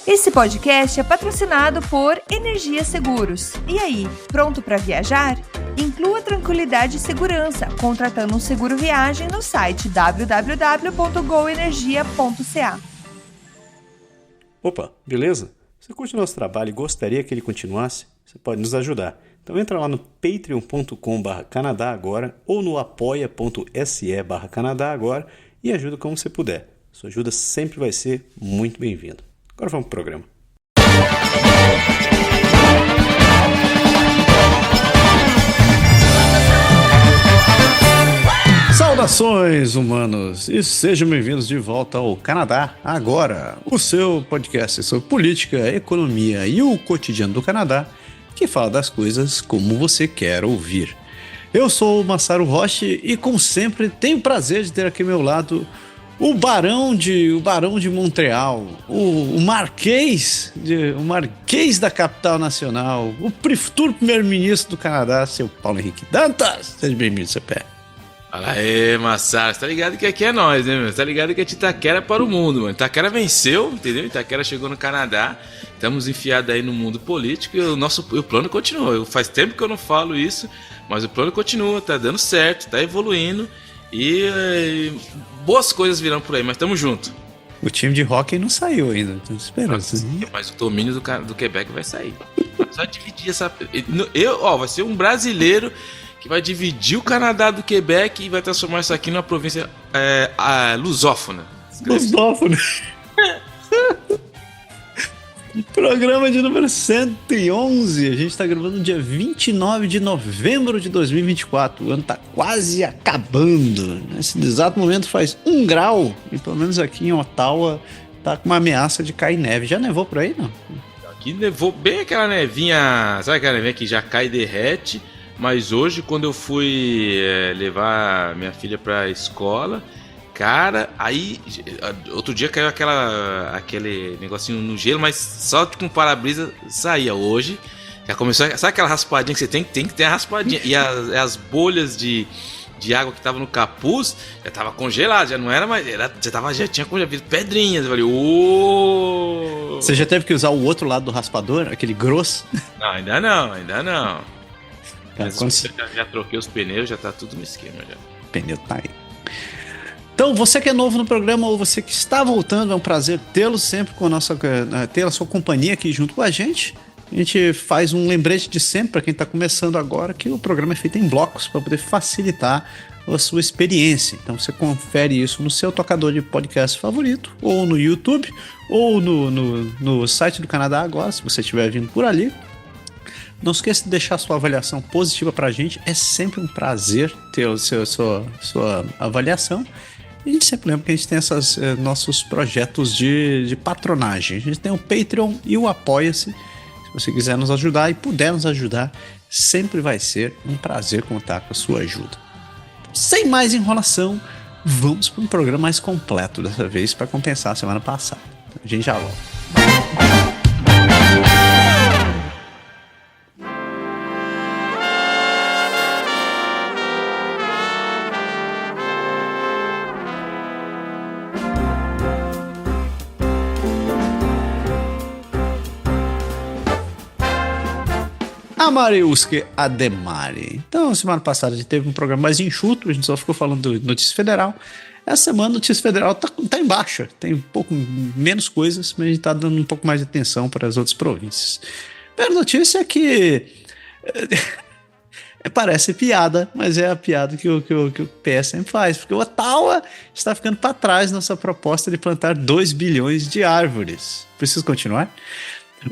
Esse podcast é patrocinado por Energia Seguros. E aí, pronto para viajar? Inclua tranquilidade e segurança contratando um seguro viagem no site www.goenergia.ca. Opa, beleza? Você curte o nosso trabalho e gostaria que ele continuasse? Você pode nos ajudar. Então entra lá no patreon.com/Canadá Agora ou no apoia.se/Canadá Agora e ajuda como você puder. Sua ajuda sempre vai ser muito bem-vinda. Agora vamos pro programa. Saudações, humanos, e sejam bem-vindos de volta ao Canadá Agora, o seu podcast sobre política, economia e o cotidiano do Canadá, que fala das coisas como você quer ouvir. Eu sou o Massaro Roche e, como sempre, tenho o prazer de ter aqui ao meu lado o Barão de Montreal, o Marquês da capital nacional, o futuro primeiro-ministro do Canadá, seu Paulo Henrique Dantas. Seja bem-vindo, seu pé. Fala aí, Massaro, você tá ligado que aqui é nós, né, meu? Você tá ligado que a Itaquera é para o mundo, mano. Itaquera venceu, entendeu? Itaquera chegou no Canadá, estamos enfiados aí no mundo político e o plano continua. Faz tempo que eu não falo isso, mas o plano continua, tá dando certo, tá evoluindo e boas coisas virão por aí, mas tamo junto. O time de hockey não saiu ainda, tô esperando. Mas o domínio do Quebec vai sair. Só dividir essa... vai ser um brasileiro que vai dividir o Canadá do Quebec e vai transformar isso aqui numa província lusófona. Lusófona. Programa de número 111. A gente está gravando no dia 29 de novembro de 2024. O ano está quase acabando. Nesse exato momento faz 1 grau. E pelo menos aqui em Ottawa tá com uma ameaça de cair neve. Já nevou por aí, não? Aqui nevou bem aquela nevinha. Sabe aquela nevinha que já cai e derrete? Mas hoje, quando eu fui levar minha filha pra escola, cara, aí outro dia caiu aquele negocinho no gelo, mas só com para-brisa saía. Hoje já começou, sabe aquela raspadinha que você tem que ter a raspadinha, e as bolhas de água que tava no capuz já tava congelado, já não era mais, já tinha congelado, pedrinhas. Eu falei, Você já teve que usar o outro lado do raspador, aquele grosso? Não, ainda não. Cara, já troquei os pneus, já tá tudo no esquema já. O pneu tá aí. Então, você que é novo no programa ou você que está voltando, é um prazer tê-lo sempre ter a sua companhia aqui junto com a gente. A gente faz um lembrete de sempre para quem está começando agora que o programa é feito em blocos para poder facilitar a sua experiência. Então você confere isso no seu tocador de podcast favorito, ou no YouTube, ou no site do Canadá Agora, se você estiver vindo por ali. Não esqueça de deixar sua avaliação positiva pra gente. É sempre um prazer ter sua avaliação. E a gente sempre lembra que a gente tem esses nossos projetos de patronagem. A gente tem o Patreon e o Apoia-se. Se você quiser nos ajudar e puder nos ajudar, sempre vai ser um prazer contar com a sua ajuda. Sem mais enrolação, vamos para um programa mais completo dessa vez para compensar a semana passada. A gente já volta. Amariuske Ademari. Então, semana passada a gente teve um programa mais enxuto, a gente só ficou falando de notícia federal. Essa semana a notícia federal tá em baixa, tem um pouco menos coisas, mas a gente tá dando um pouco mais de atenção para as outras províncias. A primeira notícia é que parece piada, mas é a piada que o PS sempre faz, porque o Ottawa está ficando para trás nessa proposta de plantar 2 bilhões de árvores. Preciso continuar?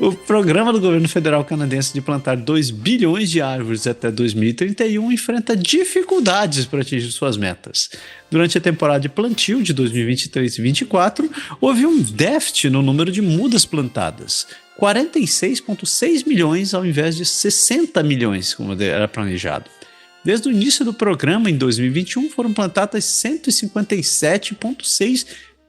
O programa do governo federal canadense de plantar 2 bilhões de árvores até 2031 enfrenta dificuldades para atingir suas metas. Durante a temporada de plantio de 2023 e 2024, houve um déficit no número de mudas plantadas, 46,6 milhões ao invés de 60 milhões, como era planejado. Desde o início do programa, em 2021, foram plantadas 157,6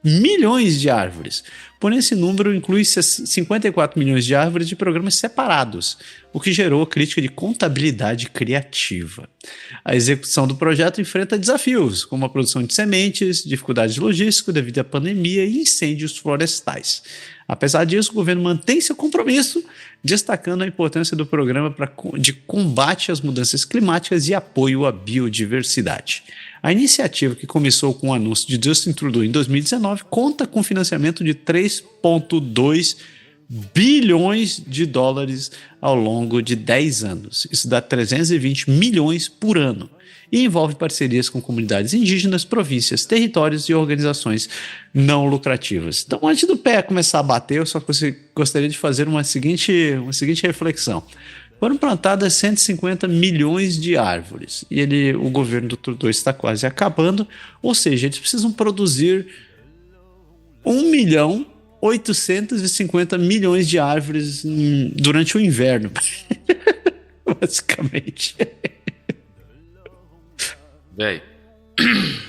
milhões de árvores. Porém, esse número inclui 54 milhões de árvores de programas separados, o que gerou a crítica de contabilidade criativa. A execução do projeto enfrenta desafios, como a produção de sementes, dificuldades logísticas devido à pandemia e incêndios florestais. Apesar disso, o governo mantém seu compromisso, destacando a importância do programa de combate às mudanças climáticas e apoio à biodiversidade. A iniciativa, que começou com o anúncio de Justin Trudeau em 2019, conta com financiamento de 3,2 bilhões de dólares ao longo de 10 anos. Isso dá 320 milhões por ano. E envolve parcerias com comunidades indígenas, províncias, territórios e organizações não lucrativas. Então, antes do pé começar a bater, eu só gostaria de fazer uma seguinte reflexão. Foram plantadas 150 milhões de árvores e o governo do Trudeau está quase acabando, ou seja, eles precisam produzir 1.850 milhões de árvores durante o inverno, basicamente. Véi,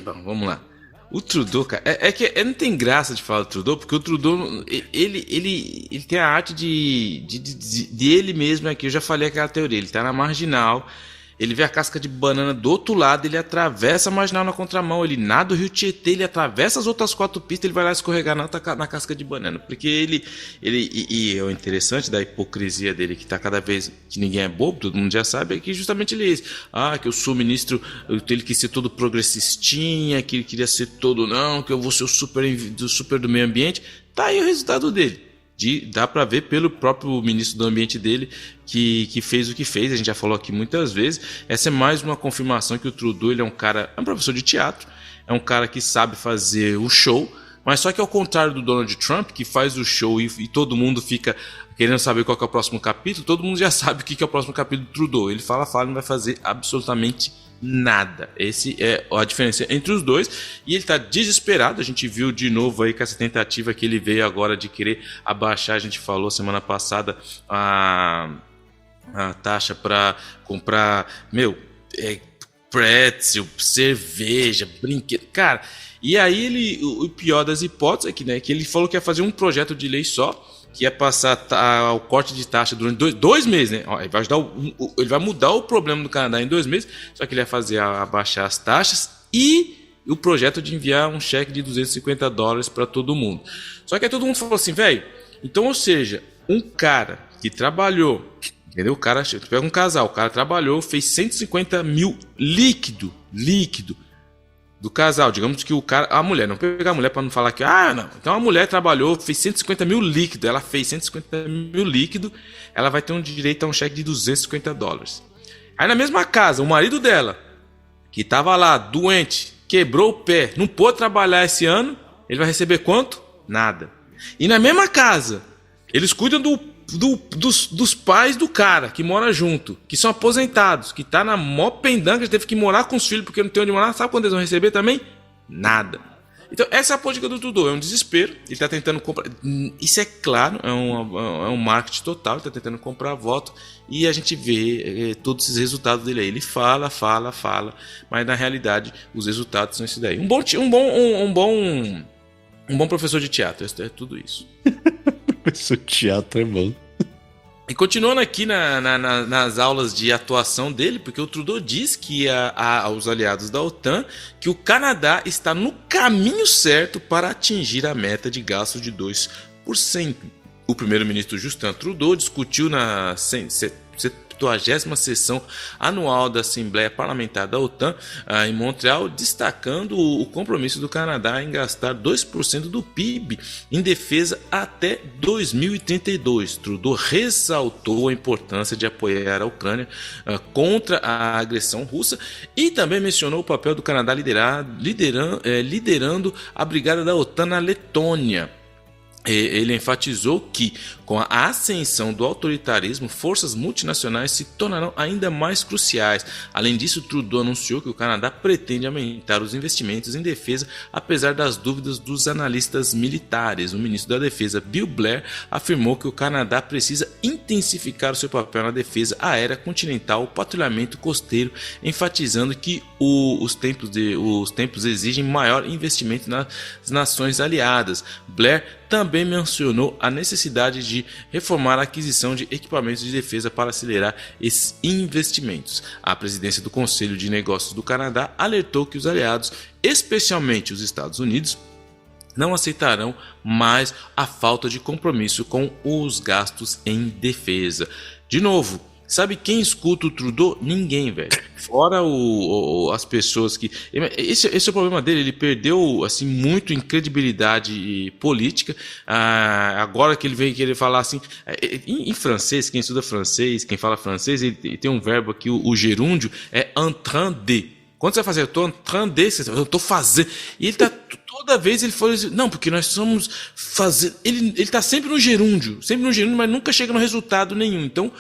bom, vamos lá. O Trudeau, cara, é que não tem graça de falar do Trudeau, porque o Trudeau, ele tem a arte de ele mesmo aqui. Eu já falei aquela teoria, ele tá na marginal, ele vê a casca de banana do outro lado, ele atravessa a marginal na contramão, ele nada o rio Tietê, ele atravessa as outras 4 pistas, ele vai lá escorregar na casca de banana, porque e o interessante da hipocrisia dele, que tá cada vez, que ninguém é bobo, todo mundo já sabe, é que justamente ele é esse. Que eu sou ministro, ele quis ser todo progressistinha, que ele queria ser todo, não, que eu vou ser o super do meio ambiente. Tá aí o resultado dele. Dá para ver pelo próprio ministro do ambiente dele que fez o que fez. A gente já falou aqui muitas vezes. Essa é mais uma confirmação que o Trudeau, ele é um professor de teatro, é um cara que sabe fazer o show, mas só que ao contrário do Donald Trump, que faz o show e todo mundo fica querendo saber qual que é o próximo capítulo, todo mundo já sabe o que é o próximo capítulo do Trudeau. Ele fala, não vai fazer absolutamente nada. Essa é a diferença entre os dois, e ele está desesperado. A gente viu de novo aí com essa tentativa que ele veio agora de querer abaixar, a gente falou semana passada, a taxa para comprar pretzel, cerveja, brinquedo, cara. E aí o pior das hipóteses é que ele falou que ia fazer um projeto de lei só, que ia passar o corte de taxa durante 2 meses, né? Ele vai mudar o problema do Canadá em 2 meses, só que ele ia fazer abaixar as taxas e o projeto de enviar um cheque de $250 para todo mundo. Só que aí todo mundo falou assim, velho, então, ou seja, um cara que trabalhou, entendeu? O cara, tu pega um casal, o cara trabalhou, fez 150 mil líquido do casal, digamos que a mulher, não pegar a mulher para não falar que, não, então a mulher trabalhou, fez 150 mil líquido, ela fez 150 mil líquido, ela vai ter um direito a um cheque de $250. Aí na mesma casa, o marido dela, que estava lá, doente, quebrou o pé, não pôde trabalhar esse ano, ele vai receber quanto? Nada. E na mesma casa, eles cuidam dos pais do cara que mora junto, que são aposentados, que tá na mó pendanga, teve que morar com os filhos porque não tem onde morar. Sabe quando eles vão receber também? Nada. Então essa é a política do Trudeau, é um desespero. Ele tá tentando comprar, isso é claro, é um marketing total. Ele tá tentando comprar voto, e a gente vê todos esses resultados dele aí. Ele fala, mas na realidade os resultados são esses daí. Um bom professor de teatro, é tudo isso. Professor de teatro é bom. E continuando aqui nas aulas de atuação dele, porque o Trudeau diz que aos aliados da OTAN que o Canadá está no caminho certo para atingir a meta de gasto de 2%. O primeiro-ministro Justin Trudeau discutiu na 70ª sessão anual da Assembleia Parlamentar da OTAN em Montreal, destacando o compromisso do Canadá em gastar 2% do PIB em defesa até 2032. Trudeau ressaltou a importância de apoiar a Ucrânia contra a agressão russa e também mencionou o papel do Canadá liderando a brigada da OTAN na Letônia. ele enfatizou que, com a ascensão do autoritarismo, forças multinacionais se tornarão ainda mais cruciais. Além disso, Trudeau anunciou que o Canadá pretende aumentar os investimentos em defesa, apesar das dúvidas dos analistas militares. O ministro da Defesa, Bill Blair, afirmou que o Canadá precisa intensificar o seu papel na defesa aérea continental, o patrulhamento costeiro, enfatizando que os tempos exigem maior investimento nas nações aliadas. Blair também mencionou a necessidade de reformar a aquisição de equipamentos de defesa para acelerar esses investimentos. A presidência do Conselho de Negócios do Canadá alertou que os aliados, especialmente os Estados Unidos, não aceitarão mais a falta de compromisso com os gastos em defesa. De novo, sabe quem escuta o Trudeau? Ninguém, velho. Fora as pessoas que... Esse é o problema dele, ele perdeu assim, muito em credibilidade política. Agora que ele vem querer falar assim... Em francês, quem estuda francês, quem fala francês, ele tem um verbo aqui, o gerúndio, é en train de. Quando você vai fazer, eu tô en train de, eu tô fazendo. E ele tá... Toda vez ele fala assim, não, porque nós somos fazendo... Ele tá sempre no gerúndio, mas nunca chega no resultado nenhum. Então...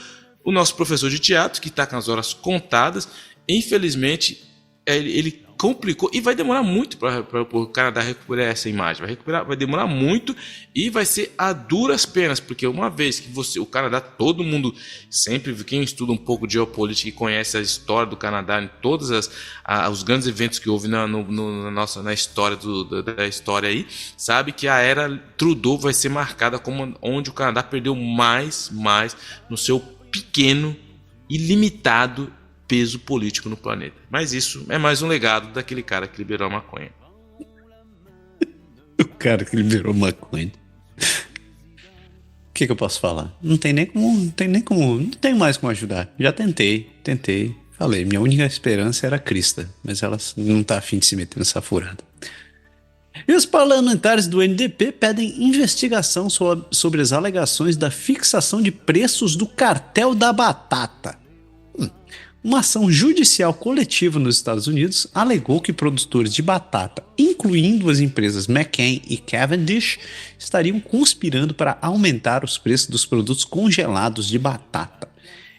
O nosso professor de teatro, que está com as horas contadas, infelizmente, ele complicou e vai demorar muito para o Canadá recuperar essa imagem. Vai demorar muito e vai ser a duras penas, porque uma vez que o Canadá, todo mundo, sempre, quem estuda um pouco de geopolítica e conhece a história do Canadá, em todos os grandes eventos que houve na história da história aí, sabe que a era Trudeau vai ser marcada como onde o Canadá perdeu mais no seu pequeno e limitado peso político no planeta. Mas isso é mais um legado daquele cara que liberou a maconha. O cara que liberou maconha. O que eu posso falar? Não tenho mais como ajudar. Já tentei. Falei, minha única esperança era a Krista, mas ela não tá afim de se meter nessa furada. E os parlamentares do NDP pedem investigação sobre as alegações da fixação de preços do cartel da batata. Uma ação judicial coletiva nos Estados Unidos alegou que produtores de batata, incluindo as empresas McCain e Cavendish, estariam conspirando para aumentar os preços dos produtos congelados de batata.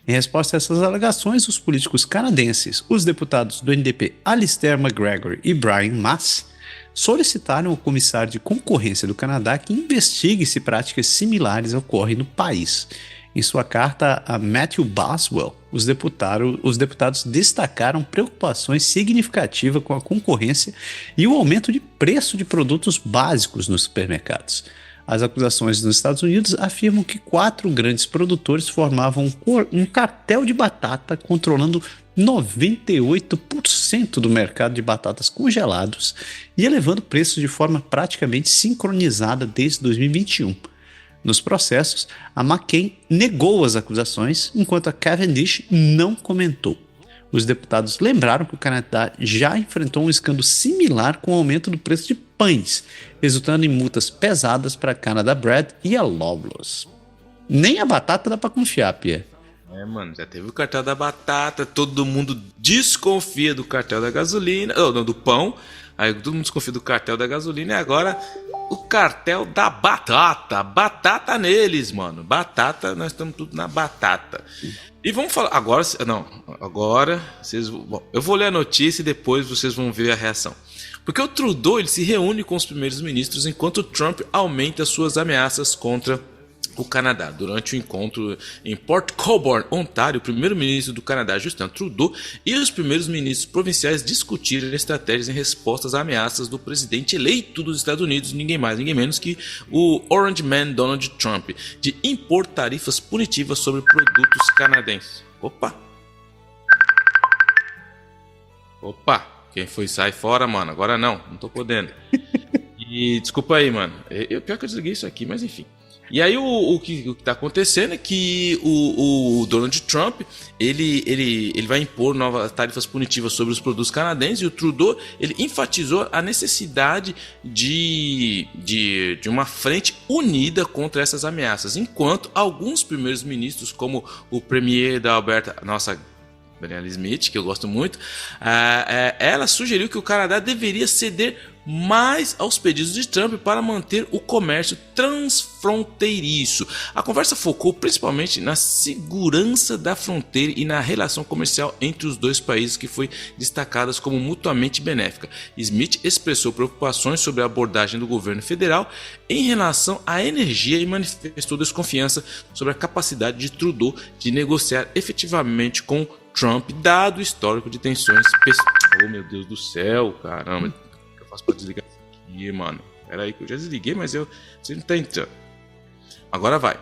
Em resposta a essas alegações, os políticos canadenses, os deputados do NDP Alistair McGregor e Brian Mass, solicitaram ao comissário de concorrência do Canadá que investigue se práticas similares ocorrem no país. Em sua carta a Matthew Boswell, os deputados destacaram preocupações significativas com a concorrência e o aumento de preço de produtos básicos nos supermercados. As acusações nos Estados Unidos afirmam que 4 grandes produtores formavam um cartel de batata controlando 98% do mercado de batatas congelados e elevando preços de forma praticamente sincronizada desde 2021. Nos processos, a McCain negou as acusações, enquanto a Cavendish não comentou. Os deputados lembraram que o Canadá já enfrentou um escândalo similar com o aumento do preço de pães, resultando em multas pesadas para a Canada Bread e a Loblaws. Nem a batata dá para confiar, Pierre. Mano, já teve o cartel da batata, todo mundo desconfia do cartel da gasolina, do pão, aí todo mundo desconfia do cartel da gasolina e agora o cartel da batata neles, mano, batata, nós estamos tudo na batata. E vamos falar, agora vocês, eu vou ler a notícia e depois vocês vão ver a reação. Porque o Trudeau ele se reúne com os primeiros ministros enquanto Trump aumenta suas ameaças contra o Canadá. Durante o encontro em Port Colborne, Ontário, o primeiro-ministro do Canadá, Justin Trudeau, e os primeiros ministros provinciais discutiram estratégias em respostas a ameaças do presidente eleito dos Estados Unidos, ninguém mais, ninguém menos que o Orange Man Donald Trump, de impor tarifas punitivas sobre produtos canadenses. Opa, quem foi sai fora, mano, agora não tô podendo. E desculpa aí, mano, pior que eu desliguei isso aqui, mas enfim. E aí o que está acontecendo é que o Donald Trump ele vai impor novas tarifas punitivas sobre os produtos canadenses, e o Trudeau ele enfatizou a necessidade de uma frente unida contra essas ameaças, enquanto alguns primeiros ministros, como o premier da Alberta, nossa Daniela Smith, que eu gosto muito, ela sugeriu que o Canadá deveria ceder mais aos pedidos de Trump para manter o comércio transfronteiriço. A conversa focou principalmente na segurança da fronteira e na relação comercial entre os dois países, que foi destacada como mutuamente benéfica. Smith expressou preocupações sobre a abordagem do governo federal em relação à energia e manifestou desconfiança sobre a capacidade de Trudeau de negociar efetivamente com Trump, dado o histórico de tensões. Oh, meu Deus do céu, caramba. Eu faço pra desligar isso aqui, mano. Pera aí que eu já desliguei, mas você não tá entrando. Agora vai.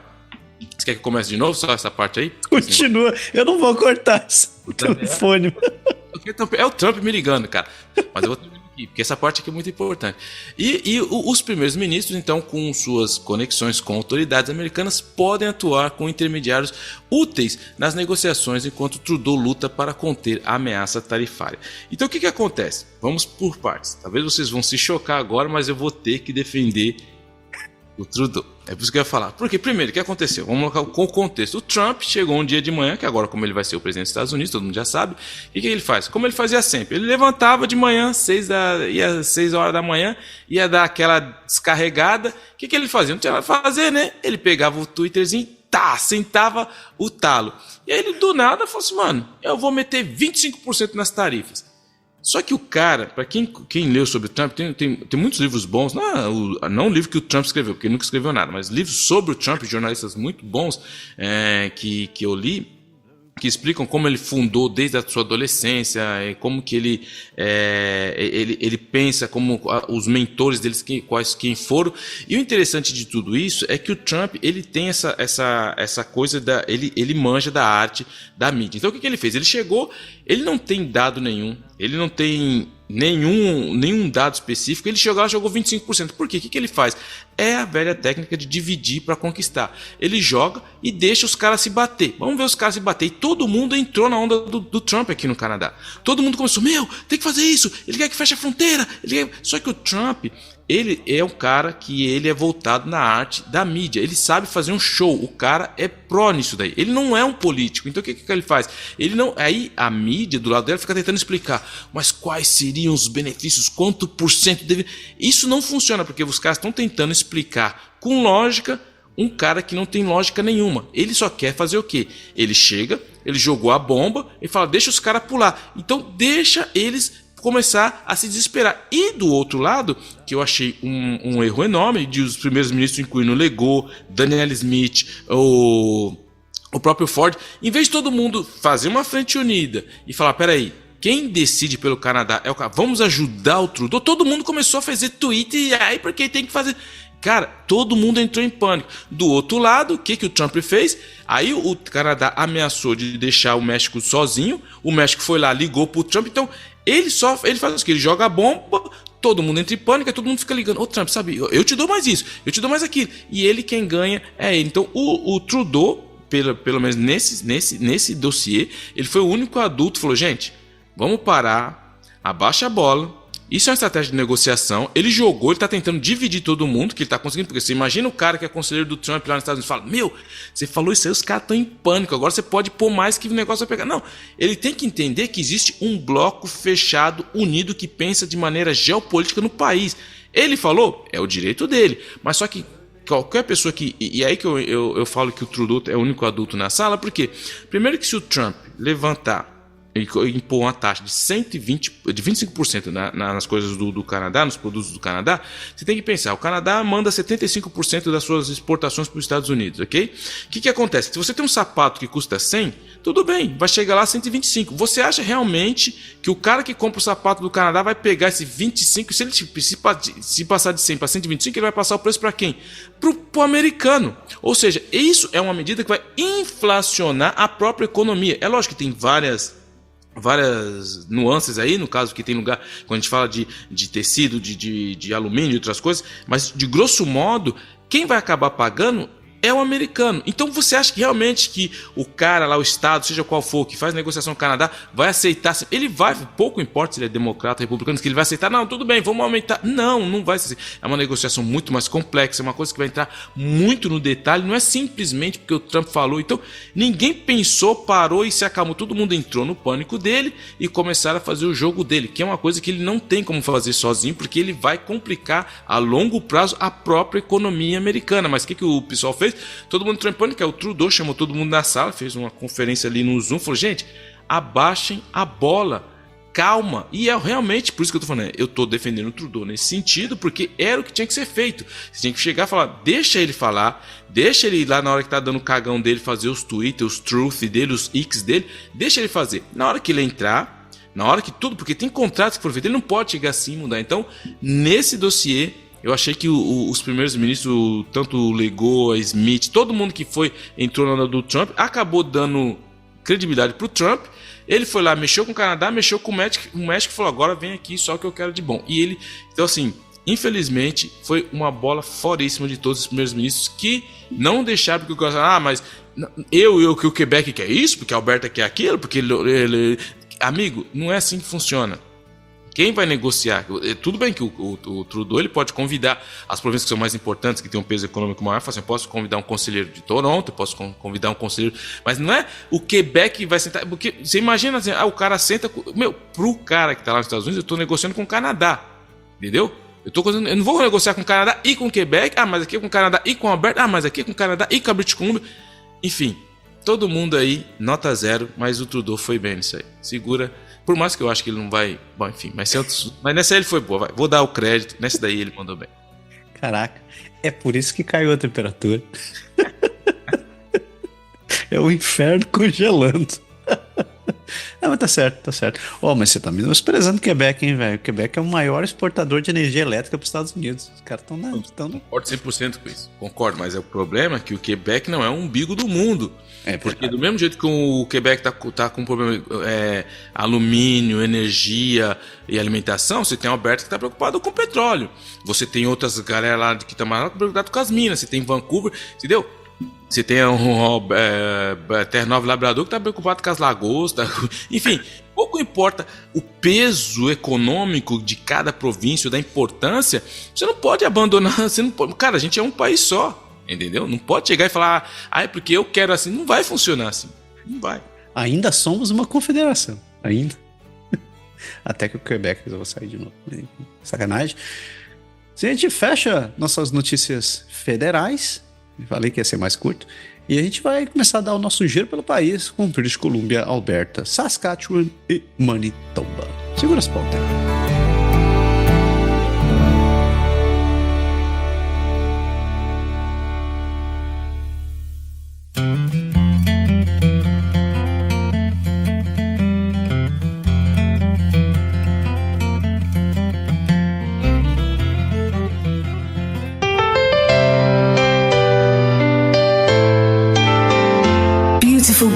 Você quer que eu comece de novo só essa parte aí? Continua. Eu não vou cortar o telefone. É o Trump me ligando, cara. Mas eu vou terminar aqui, porque essa parte aqui é muito importante. E os primeiros ministros, então, com suas conexões com autoridades americanas, podem atuar com intermediários úteis nas negociações, enquanto Trudeau luta para conter a ameaça tarifária. Então, o que acontece? Vamos por partes. Talvez vocês vão se chocar agora, mas eu vou ter que defender o Trudeau. É por isso que eu ia falar. Porque, primeiro, o que aconteceu? Vamos colocar com o contexto. O Trump chegou um dia de manhã, que agora, como ele vai ser o presidente dos Estados Unidos, todo mundo já sabe. E o que ele faz? Como ele fazia sempre. Ele levantava de manhã, 6 horas da manhã, ia dar aquela descarregada. O que ele fazia? Não tinha nada a fazer, né? Ele pegava o Twitterzinho, sentava o talo. E aí ele, do nada, falou assim, mano, eu vou meter 25% nas tarifas. Só que o cara, para quem leu sobre o Trump, tem muitos livros bons, não o livro que o Trump escreveu, porque ele nunca escreveu nada, mas livros sobre o Trump, jornalistas muito bons que eu li, que explicam como ele fundou desde a sua adolescência, como que ele pensa, como os mentores deles, quem foram. E o interessante de tudo isso é que o Trump, ele tem essa coisa, ele manja da arte da mídia. Então o que ele fez? Ele chegou, ele não tem dado nenhum, ele não tem nenhum dado específico, ele chegou lá e jogou 25%. Por quê? O que ele faz? É a velha técnica de dividir para conquistar. Ele joga e deixa os caras se bater. Vamos ver os caras se bater. E todo mundo entrou na onda do Trump aqui no Canadá. Todo mundo começou, tem que fazer isso, ele quer que feche a fronteira. Só que o Trump, ele é um cara que ele é voltado na arte da mídia. Ele sabe fazer um show. O cara é pró nisso daí. Ele não é um político. Então o que ele faz? Aí a mídia do lado dela fica tentando explicar. Mas quais seriam os benefícios? Quanto por cento deve... Isso não funciona porque os caras estão tentando explicar com lógica um cara que não tem lógica nenhuma. Ele só quer fazer o quê? Ele chega, ele jogou a bomba e fala, deixa os caras pular. Então deixa eles começar a se desesperar. E do outro lado, que eu achei um erro enorme, de os primeiros ministros, incluindo o Legault, Daniela Smith, o próprio Ford, em vez de todo mundo fazer uma frente unida e falar, peraí, quem decide pelo Canadá é o cara, vamos ajudar o Trudeau, todo mundo começou a fazer tweet, e aí porque tem que fazer... Cara, todo mundo entrou em pânico. Do outro lado, o que o Trump fez? Aí o Canadá ameaçou de deixar o México sozinho, o México foi lá, ligou pro Trump, então ele faz isso, que ele joga a bomba, todo mundo entra em pânico, todo mundo fica ligando, ô Trump, sabe, eu te dou mais isso, eu te dou mais aquilo, e ele quem ganha é ele. Então o Trudeau, pelo menos nesse dossiê, ele foi o único adulto que falou, gente, vamos parar, abaixa a bola. Isso é uma estratégia de negociação. Ele jogou, ele está tentando dividir todo mundo, que ele está conseguindo, porque você imagina o cara que é conselheiro do Trump lá nos Estados Unidos fala, você falou isso aí, os caras estão em pânico, agora você pode pôr mais que o negócio vai pegar. Não, ele tem que entender que existe um bloco fechado, unido, que pensa de maneira geopolítica no país. Ele falou, é o direito dele, mas só que qualquer pessoa que... E aí que eu falo que o Trudeau é o único adulto na sala, porque primeiro que se o Trump levantar e impor uma taxa de 25% nas coisas do Canadá, nos produtos do Canadá, você tem que pensar, o Canadá manda 75% das suas exportações para os Estados Unidos, ok? O que acontece? Se você tem um sapato que custa 100, tudo bem, vai chegar lá a 125. Você acha realmente que o cara que compra o sapato do Canadá vai pegar esse 25, se passar de 100 para 125, ele vai passar o preço para quem? Pro americano. Ou seja, isso é uma medida que vai inflacionar a própria economia. É lógico que tem várias nuances aí, no caso que tem lugar, quando a gente fala de tecido, de alumínio e outras coisas, mas de grosso modo, quem vai acabar pagando é o americano. Então você acha que realmente que o cara lá, o estado, seja qual for, que faz negociação com o Canadá, vai aceitar? Ele vai, pouco importa se ele é democrata ou republicano, que ele vai aceitar, não, tudo bem, vamos aumentar. Não vai ser. É uma negociação muito mais complexa, é uma coisa que vai entrar muito no detalhe, não é simplesmente porque o Trump falou. Então ninguém pensou, parou e se acalmou. Todo mundo entrou no pânico dele e começaram a fazer o jogo dele, que é uma coisa que ele não tem como fazer sozinho, porque ele vai complicar a longo prazo a própria economia americana. Mas o que o pessoal fez? Todo mundo entrou em pânico, o Trudeau chamou todo mundo na sala, fez uma conferência ali no Zoom, falou, gente, abaixem a bola, calma. E é realmente por isso que eu tô falando, eu tô defendendo o Trudeau nesse sentido, porque era o que tinha que ser feito. Você tinha que chegar e falar, deixa ele falar, deixa ele ir lá na hora que tá dando o cagão dele, fazer os tweets, os truth dele, os x dele, deixa ele fazer. Na hora que ele entrar, na hora que tudo, porque tem contratos que foram feitos, ele não pode chegar assim e mudar. Então, nesse dossiê, eu achei que os primeiros ministros, tanto o Legault, Smith, todo mundo que entrou na onda do Trump, acabou dando credibilidade pro Trump. Ele foi lá, mexeu com o Canadá, mexeu com o México e falou, agora vem aqui só o que eu quero de bom. E ele, então assim, infelizmente, foi uma bola foríssima de todos os primeiros ministros que não deixaram, porque o cara, mas que o Quebec quer isso, porque a Alberta quer aquilo, porque ele... Amigo, não é assim que funciona. Quem vai negociar? Tudo bem que o Trudeau ele pode convidar as províncias que são mais importantes, que têm um peso econômico maior, assim, eu posso convidar um conselheiro de Toronto, eu posso convidar um conselheiro, mas não é o Quebec que vai sentar, porque você imagina assim, o cara senta, pro cara que está lá nos Estados Unidos, eu estou negociando com o Canadá, entendeu? Eu não vou negociar com o Canadá e com o Quebec, mas aqui é com o Canadá e com a Alberta, mas aqui é com o Canadá e com a British Columbia, enfim, todo mundo aí, nota 0, mas o Trudeau foi bem nisso aí, segura. Por mais que eu acho que ele não vai... Bom, enfim, mas nessa aí ele foi boa. Vou dar o crédito. Nessa daí ele mandou bem. Caraca, é por isso que caiu a temperatura. É o inferno congelando. Não, mas tá certo. Mas você tá menosprezando o Quebec, hein, velho? O Quebec é o maior exportador de energia elétrica pros Estados Unidos. Os caras estão Concordo 100% com isso. Concordo, mas o problema é que o Quebec não é o umbigo do mundo. Porque do mesmo jeito que o Quebec tá com problema alumínio, energia e alimentação, você tem a Alberta que tá preocupado com petróleo. Você tem outras galera lá que estão mais preocupadas com as minas. Você tem Vancouver, entendeu? Você tem Terra-Nova e Labrador que está preocupado com as lagoas. Enfim, pouco importa o peso econômico de cada província, da importância. Você não pode abandonar. Cara, a gente é um país só. Entendeu? Não pode chegar e falar, é porque eu quero assim. Não vai funcionar assim. Não vai. Ainda somos uma confederação. Ainda. Até que o Quebec resolva sair de novo. Sacanagem. Se a gente fecha nossas notícias federais, falei que ia ser mais curto, e a gente vai começar a dar o nosso giro pelo país com British Columbia, Alberta, Saskatchewan e Manitoba. Segura as pontas.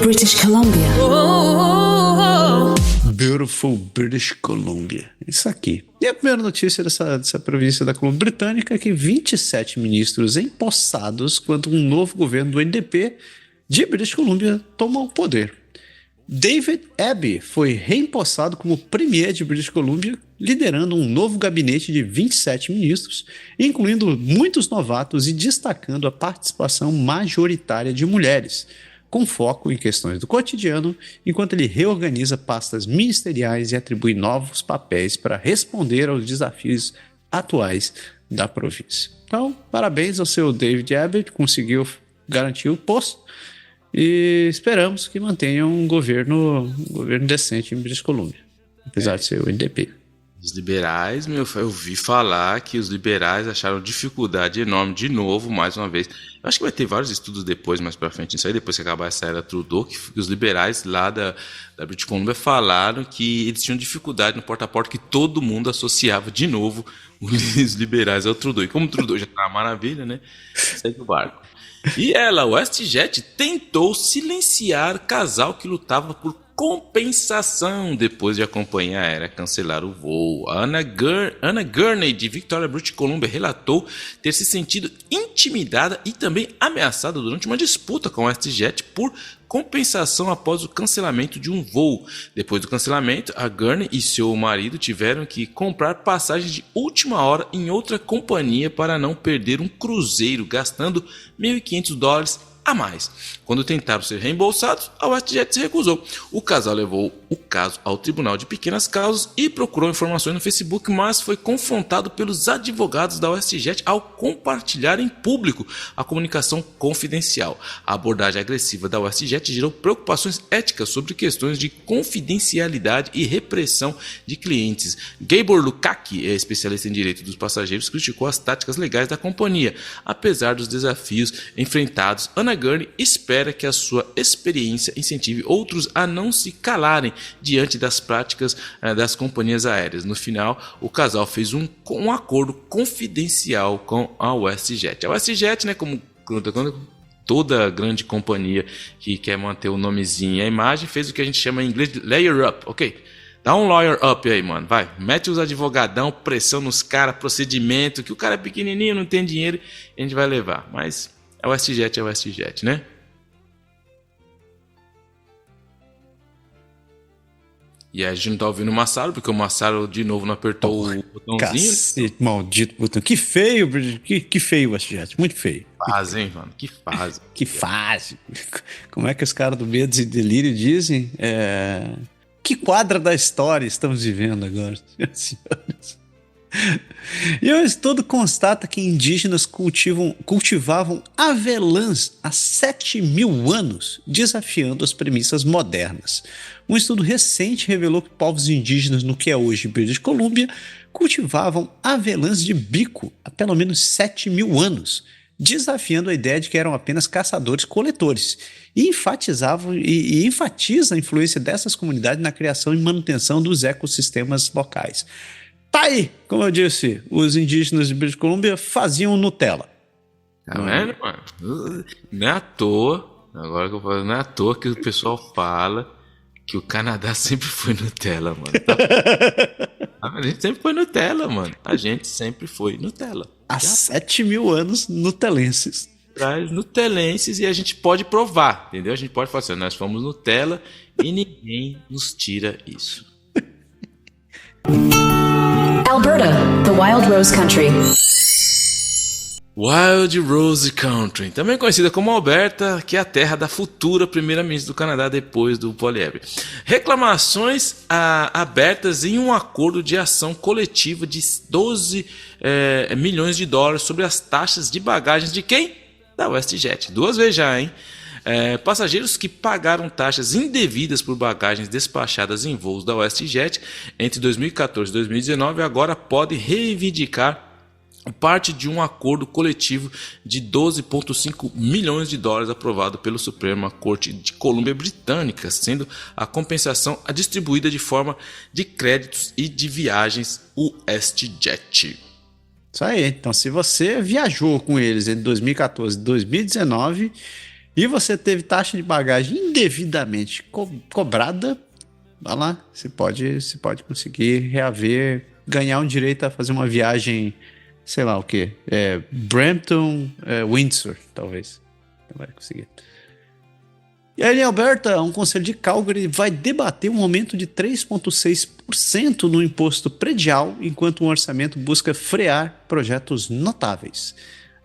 British Columbia. Beautiful British Columbia. Isso aqui. E a primeira notícia dessa província da Colômbia Britânica é que 27 ministros empossados quando um novo governo do NDP de British Columbia tomou o poder. David Abbey foi reempossado como premier de British Columbia, liderando um novo gabinete de 27 ministros, incluindo muitos novatos e destacando a participação majoritária de mulheres, com foco em questões do cotidiano, enquanto ele reorganiza pastas ministeriais e atribui novos papéis para responder aos desafios atuais da província. Então, parabéns ao seu David Abbott, que conseguiu garantir o posto, e esperamos que mantenha um governo decente em British Columbia, apesar de ser o NDP. Os liberais, eu vi falar que os liberais acharam dificuldade enorme, de novo, mais uma vez. Eu acho que vai ter vários estudos depois, mais pra frente, isso aí, depois que acabar essa era Trudeau, que os liberais lá da British Columbia falaram que eles tinham dificuldade no porta-a-porta, que todo mundo associava de novo os liberais ao Trudeau. E como o Trudeau já tá uma maravilha, né? Segue o barco. E ela, o WestJet, tentou silenciar casal que lutava por compensação depois de a companhia aérea cancelar o voo. A Anna Gurney, de Victoria, British Columbia, relatou ter se sentido intimidada e também ameaçada durante uma disputa com a WestJet por compensação após o cancelamento de um voo. Depois do cancelamento, a Gurney e seu marido tiveram que comprar passagens de última hora em outra companhia para não perder um cruzeiro, gastando $1.500 a mais. Quando tentaram ser reembolsados, a WestJet se recusou. O casal levou o caso ao Tribunal de Pequenas Causas e procurou informações no Facebook, mas foi confrontado pelos advogados da WestJet ao compartilhar em público a comunicação confidencial. A abordagem agressiva da WestJet gerou preocupações éticas sobre questões de confidencialidade e repressão de clientes. Gabor Lukács, especialista em direito dos passageiros, criticou as táticas legais da companhia. Apesar dos desafios enfrentados, Anna Gurney espera que a sua experiência incentive outros a não se calarem diante das práticas das companhias aéreas. No final, o casal fez um acordo confidencial com a WestJet. A WestJet, né, como toda grande companhia que quer manter o nomezinho e a imagem, fez o que a gente chama em inglês de layer up, ok? Dá um lawyer up aí, mano, vai, mete os advogadão, pressão nos caras, procedimento, que o cara é pequenininho, não tem dinheiro, a gente vai levar, mas a WestJet é a WestJet, né? E a gente não tá ouvindo o Massaro, porque o Massaro de novo não apertou o botãozinho. Cacete, maldito botão. Que feio, que feio, WestJet. Muito feio. Fazem, mano. Que fase. Que fase. Como é que os caras do Medo e Delírio dizem? Que quadra da história estamos vivendo agora, senhores? E o estudo constata que indígenas cultivavam avelãs há 7.000 anos, desafiando as premissas modernas. Um estudo recente revelou que povos indígenas no que é hoje British Columbia cultivavam avelãs de bico há pelo menos 7.000 anos, desafiando a ideia de que eram apenas caçadores-coletores, e enfatiza a influência dessas comunidades na criação e manutenção dos ecossistemas locais. Tá aí, como eu disse, os indígenas de British Columbia faziam Nutella. Tá vendo, mano? Não é à toa, agora que eu falo, não é à toa que o pessoal fala que o Canadá sempre foi Nutella, mano. A gente sempre foi Nutella, mano. A gente sempre foi Nutella. Há 7.000 anos nutelenses. Traz nutelenses e a gente pode provar, entendeu? A gente pode falar assim, nós fomos Nutella e ninguém nos tira isso. Alberta, the Wild Rose Country. Wild Rose Country, também conhecida como Alberta, que é a terra da futura primeira-ministra do Canadá depois do poliébre. Reclamações abertas em um acordo de ação coletiva de 12 milhões de dólares sobre as taxas de bagagens de quem? Da WestJet. 2 vezes já, hein? Passageiros que pagaram taxas indevidas por bagagens despachadas em voos da WestJet entre 2014 e 2019 agora podem reivindicar parte de um acordo coletivo de 12,5 milhões de dólares aprovado pela Suprema Corte de Colômbia Britânica, sendo a compensação distribuída de forma de créditos e de viagens WestJet. Isso aí. Então, se você viajou com eles entre 2014 e 2019 e você teve taxa de bagagem indevidamente cobrada, vai lá, você pode conseguir reaver, ganhar um direito a fazer uma viagem, sei lá o quê, Brampton, Windsor, talvez. Vai conseguir. E aí, em Alberta, um conselho de Calgary vai debater um aumento de 3,6% no imposto predial, enquanto um orçamento busca frear projetos notáveis.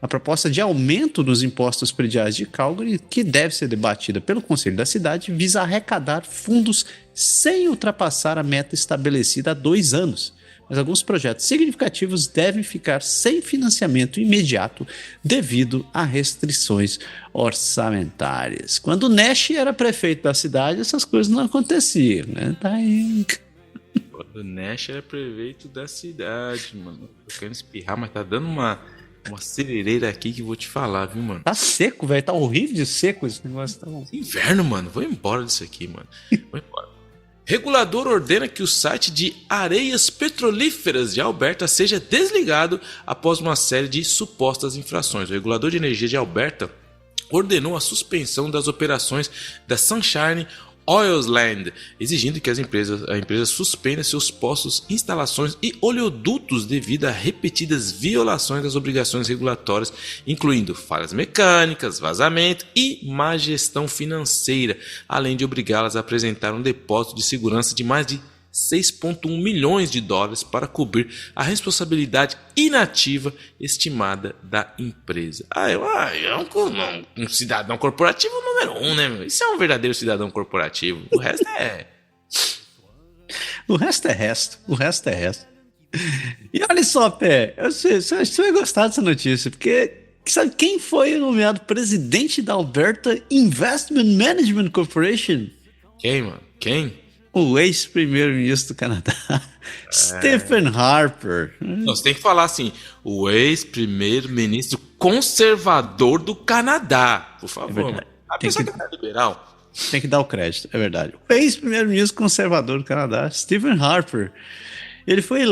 A proposta de aumento nos impostos prediais de Calgary, que deve ser debatida pelo Conselho da cidade, visa arrecadar fundos sem ultrapassar a meta estabelecida há 2 anos. Mas alguns projetos significativos devem ficar sem financiamento imediato devido a restrições orçamentárias. Quando o Nash era prefeito da cidade, essas coisas não aconteciam, né? Tá aí. O Nash era prefeito da cidade, mano. Tô querendo espirrar, mas tá dando uma cerereira aqui que eu vou te falar, viu, mano? Tá seco, velho. Tá horrível de seco esse negócio. Tá bom. Inverno, mano. Vou embora disso aqui, mano. Vou embora. Regulador ordena que o site de areias petrolíferas de Alberta seja desligado após uma série de supostas infrações. O regulador de energia de Alberta ordenou a suspensão das operações da Sunshine Oilsland, exigindo que a empresa suspenda seus postos, instalações e oleodutos devido a repetidas violações das obrigações regulatórias, incluindo falhas mecânicas, vazamento e má gestão financeira, além de obrigá-las a apresentar um depósito de segurança de mais de 6,1 milhões de dólares para cobrir a responsabilidade inativa estimada da empresa. Um cidadão corporativo número 1, né, meu? Isso é um verdadeiro cidadão corporativo. O resto é... O resto é resto. O resto é resto. E olha só, Pé, você vai gostar dessa notícia, porque sabe quem foi nomeado presidente da Alberta Investment Management Corporation? Quem, mano? Quem? O ex-primeiro-ministro do Canadá, Stephen Harper. Não, você tem que falar assim, o ex-primeiro-ministro conservador do Canadá, por favor. A pessoa que é liberal. Tem que dar o crédito, é verdade. O ex-primeiro-ministro conservador do Canadá, Stephen Harper. Ele foi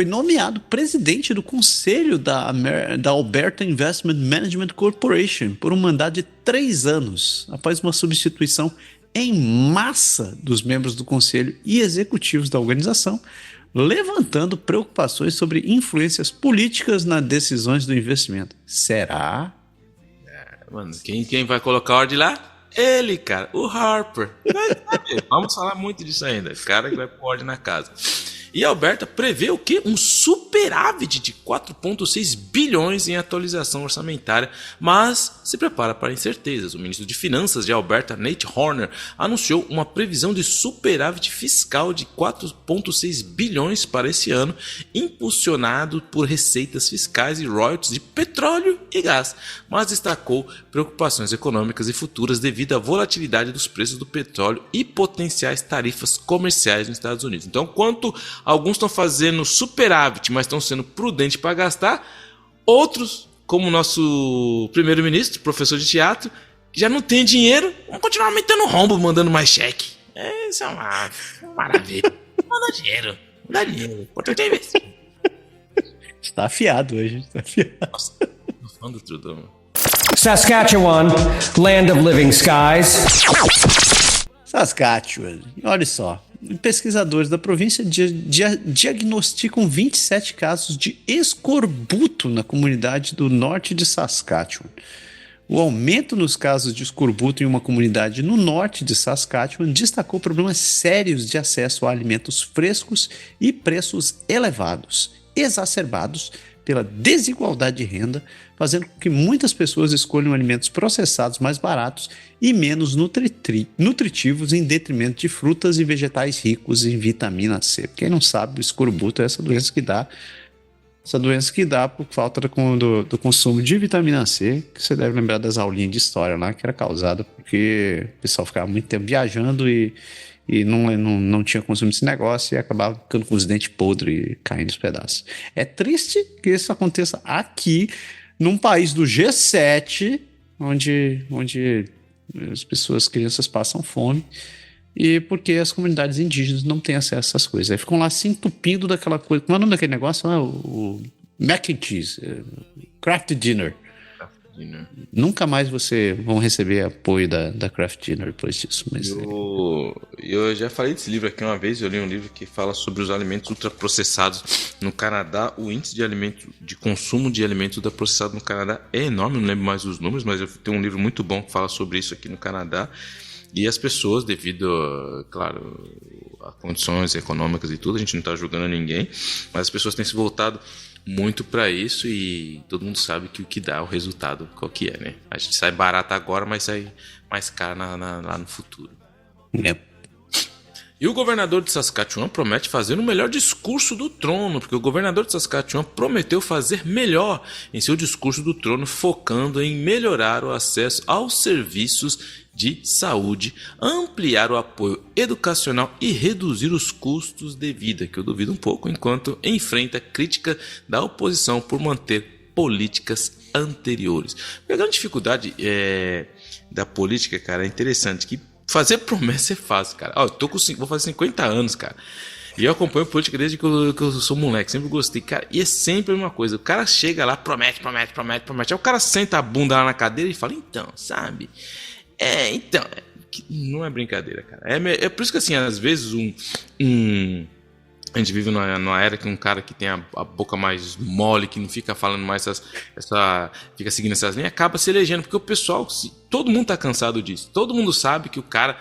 nomeado presidente do conselho da Alberta Investment Management Corporation por um mandato de 3 anos, após uma substituição em massa dos membros do conselho e executivos da organização, levantando preocupações sobre influências políticas nas decisões do investimento. Será? Mano, quem vai colocar ordem lá? Ele, cara, o Harper. Vamos falar muito disso ainda. O cara que vai pôr ordem na casa. E a Alberta prevê o quê? Um superávit de 4,6 bilhões em atualização orçamentária, mas se prepara para incertezas. O ministro de Finanças de Alberta, Nate Horner, anunciou uma previsão de superávit fiscal de 4,6 bilhões para esse ano, impulsionado por receitas fiscais e royalties de petróleo e gás, mas destacou preocupações econômicas e futuras devido à volatilidade dos preços do petróleo e potenciais tarifas comerciais nos Estados Unidos. Então, enquanto alguns estão fazendo superávit, mas estão sendo prudentes para gastar, outros, como o nosso primeiro-ministro, professor de teatro, já não tem dinheiro, vão continuar aumentando o rombo, mandando mais cheque. Isso é uma maravilha. Manda dinheiro, dá dinheiro. Importante é investir. Está afiado hoje. Está afiado. Nossa, tô falando do Trudeau, mano. Saskatchewan, land of living skies. Saskatchewan, olha só. Pesquisadores da província diagnosticam 27 casos de escorbuto na comunidade do norte de Saskatchewan. O aumento nos casos de escorbuto em uma comunidade no norte de Saskatchewan destacou problemas sérios de acesso a alimentos frescos e preços elevados, exacerbados pela desigualdade de renda, fazendo com que muitas pessoas escolham alimentos processados mais baratos e menos nutritivos em detrimento de frutas e vegetais ricos em vitamina C. Quem não sabe, o escorbuto é essa doença que dá por falta do consumo de vitamina C, que você deve lembrar das aulinhas de história lá, que era causada porque o pessoal ficava muito tempo viajando e não tinha consumo desse negócio e acabava ficando com os dentes podres e caindo os pedaços. É triste que isso aconteça aqui, num país do G7, onde as crianças passam fome, e porque as comunidades indígenas não têm acesso a essas coisas. Aí ficam lá se entupindo daquela coisa. Como é o nome daquele negócio? O mac and cheese, craft dinner. Nunca mais vão receber apoio da Craft Dinner depois disso. Mas eu já falei desse livro aqui uma vez. Eu li um livro que fala sobre os alimentos ultraprocessados no Canadá. O índice de consumo de alimentos ultraprocessados no Canadá é enorme. Não lembro mais os números, mas eu tenho um livro muito bom que fala sobre isso aqui no Canadá. E as pessoas, devido, claro, a condições econômicas e tudo, a gente não está julgando ninguém, mas as pessoas têm se voltado muito para isso e todo mundo sabe que o que dá o resultado, qual que é, né? A gente sai barato agora, mas sai mais caro lá no futuro. E o governador de Saskatchewan promete fazer o melhor discurso do trono, porque o governador de Saskatchewan prometeu fazer melhor em seu discurso do trono, focando em melhorar o acesso aos serviços de saúde, ampliar o apoio educacional e reduzir os custos de vida, que eu duvido um pouco, enquanto enfrenta crítica da oposição por manter políticas anteriores. A grande dificuldade da política, cara, é interessante, que fazer promessa é fácil, cara. Vou fazer 50 anos, cara. E eu acompanho política desde que eu sou moleque, sempre gostei, cara. E é sempre a mesma coisa. O cara chega lá, promete. Aí o cara senta a bunda lá na cadeira e fala, então, sabe? que não é brincadeira, cara. É por isso que, assim, às vezes a gente vive numa era que um cara que tem a boca mais mole, que não fica falando mais fica seguindo essas linhas, acaba se elegendo, porque o pessoal, todo mundo tá cansado disso. Todo mundo sabe que o cara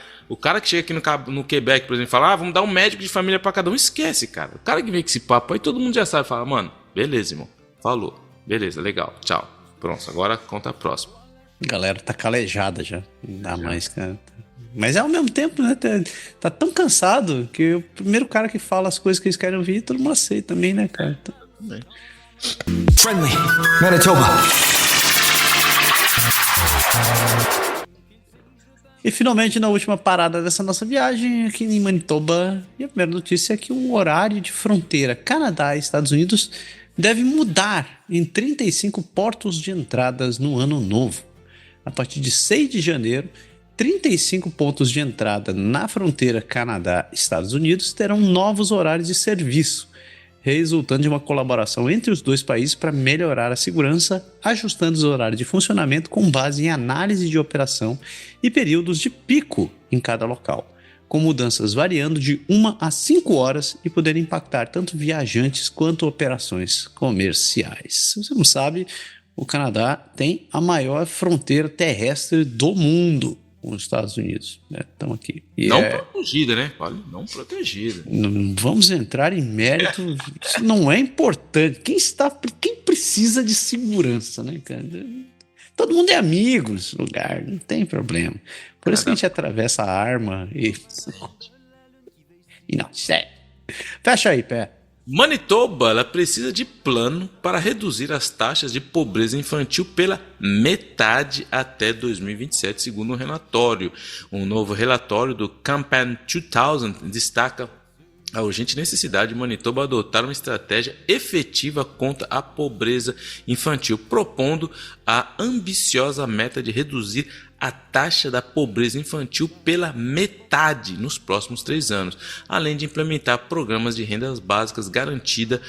que chega aqui no Quebec, por exemplo, fala, vamos dar um médico de família pra cada um, esquece, cara. O cara que vem com esse papo aí, todo mundo já sabe, fala, mano, beleza, irmão, falou, beleza, legal, tchau. Pronto, agora conta a próxima. A galera tá calejada já, não dá mais, cara. Mas ao mesmo tempo, né, tá tão cansado que o primeiro cara que fala as coisas que eles querem ouvir, todo mundo aceita também, né, cara? Também. Friendly, Manitoba. E finalmente, na última parada dessa nossa viagem aqui em Manitoba, e a primeira notícia é que o horário de fronteira Canadá e Estados Unidos deve mudar em 35 portos de entradas no ano novo. A partir de 6 de janeiro, 35 pontos de entrada na fronteira Canadá-Estados Unidos terão novos horários de serviço, resultando de uma colaboração entre os dois países para melhorar a segurança, ajustando os horários de funcionamento com base em análise de operação e períodos de pico em cada local, com mudanças variando de 1 a 5 horas e podendo impactar tanto viajantes quanto operações comerciais. Se você não sabe, o Canadá tem a maior fronteira terrestre do mundo com os Estados Unidos, né? Estão aqui. E não protegida, né? Olha, não protegida. Não vamos entrar em mérito, isso não é importante. Quem precisa de segurança, né, cara? Todo mundo é amigo nesse lugar, não tem problema. Por isso que a gente atravessa a arma e não, sério. Fecha aí, Pé. Manitoba, ela precisa de plano para reduzir as taxas de pobreza infantil pela metade até 2027, segundo um relatório. Um novo relatório do Campaign 2000 destaca a urgente necessidade de Manitoba adotar uma estratégia efetiva contra a pobreza infantil, propondo a ambiciosa meta de reduzir a taxa da pobreza infantil pela metade nos próximos 3 anos, além de implementar programas de rendas básicas garantida,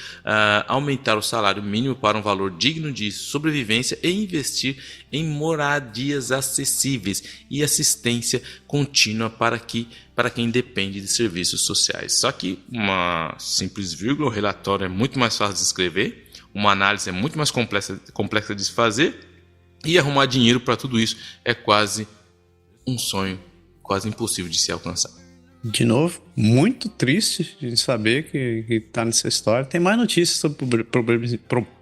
aumentar o salário mínimo para um valor digno de sobrevivência e investir em moradias acessíveis e assistência contínua para quem depende de serviços sociais. Só que uma simples vírgula, o relatório é muito mais fácil de escrever, uma análise é muito mais complexa de se fazer, e arrumar dinheiro para tudo isso é quase um sonho, quase impossível de se alcançar. De novo, muito triste de saber que tá nessa história. Tem mais notícias sobre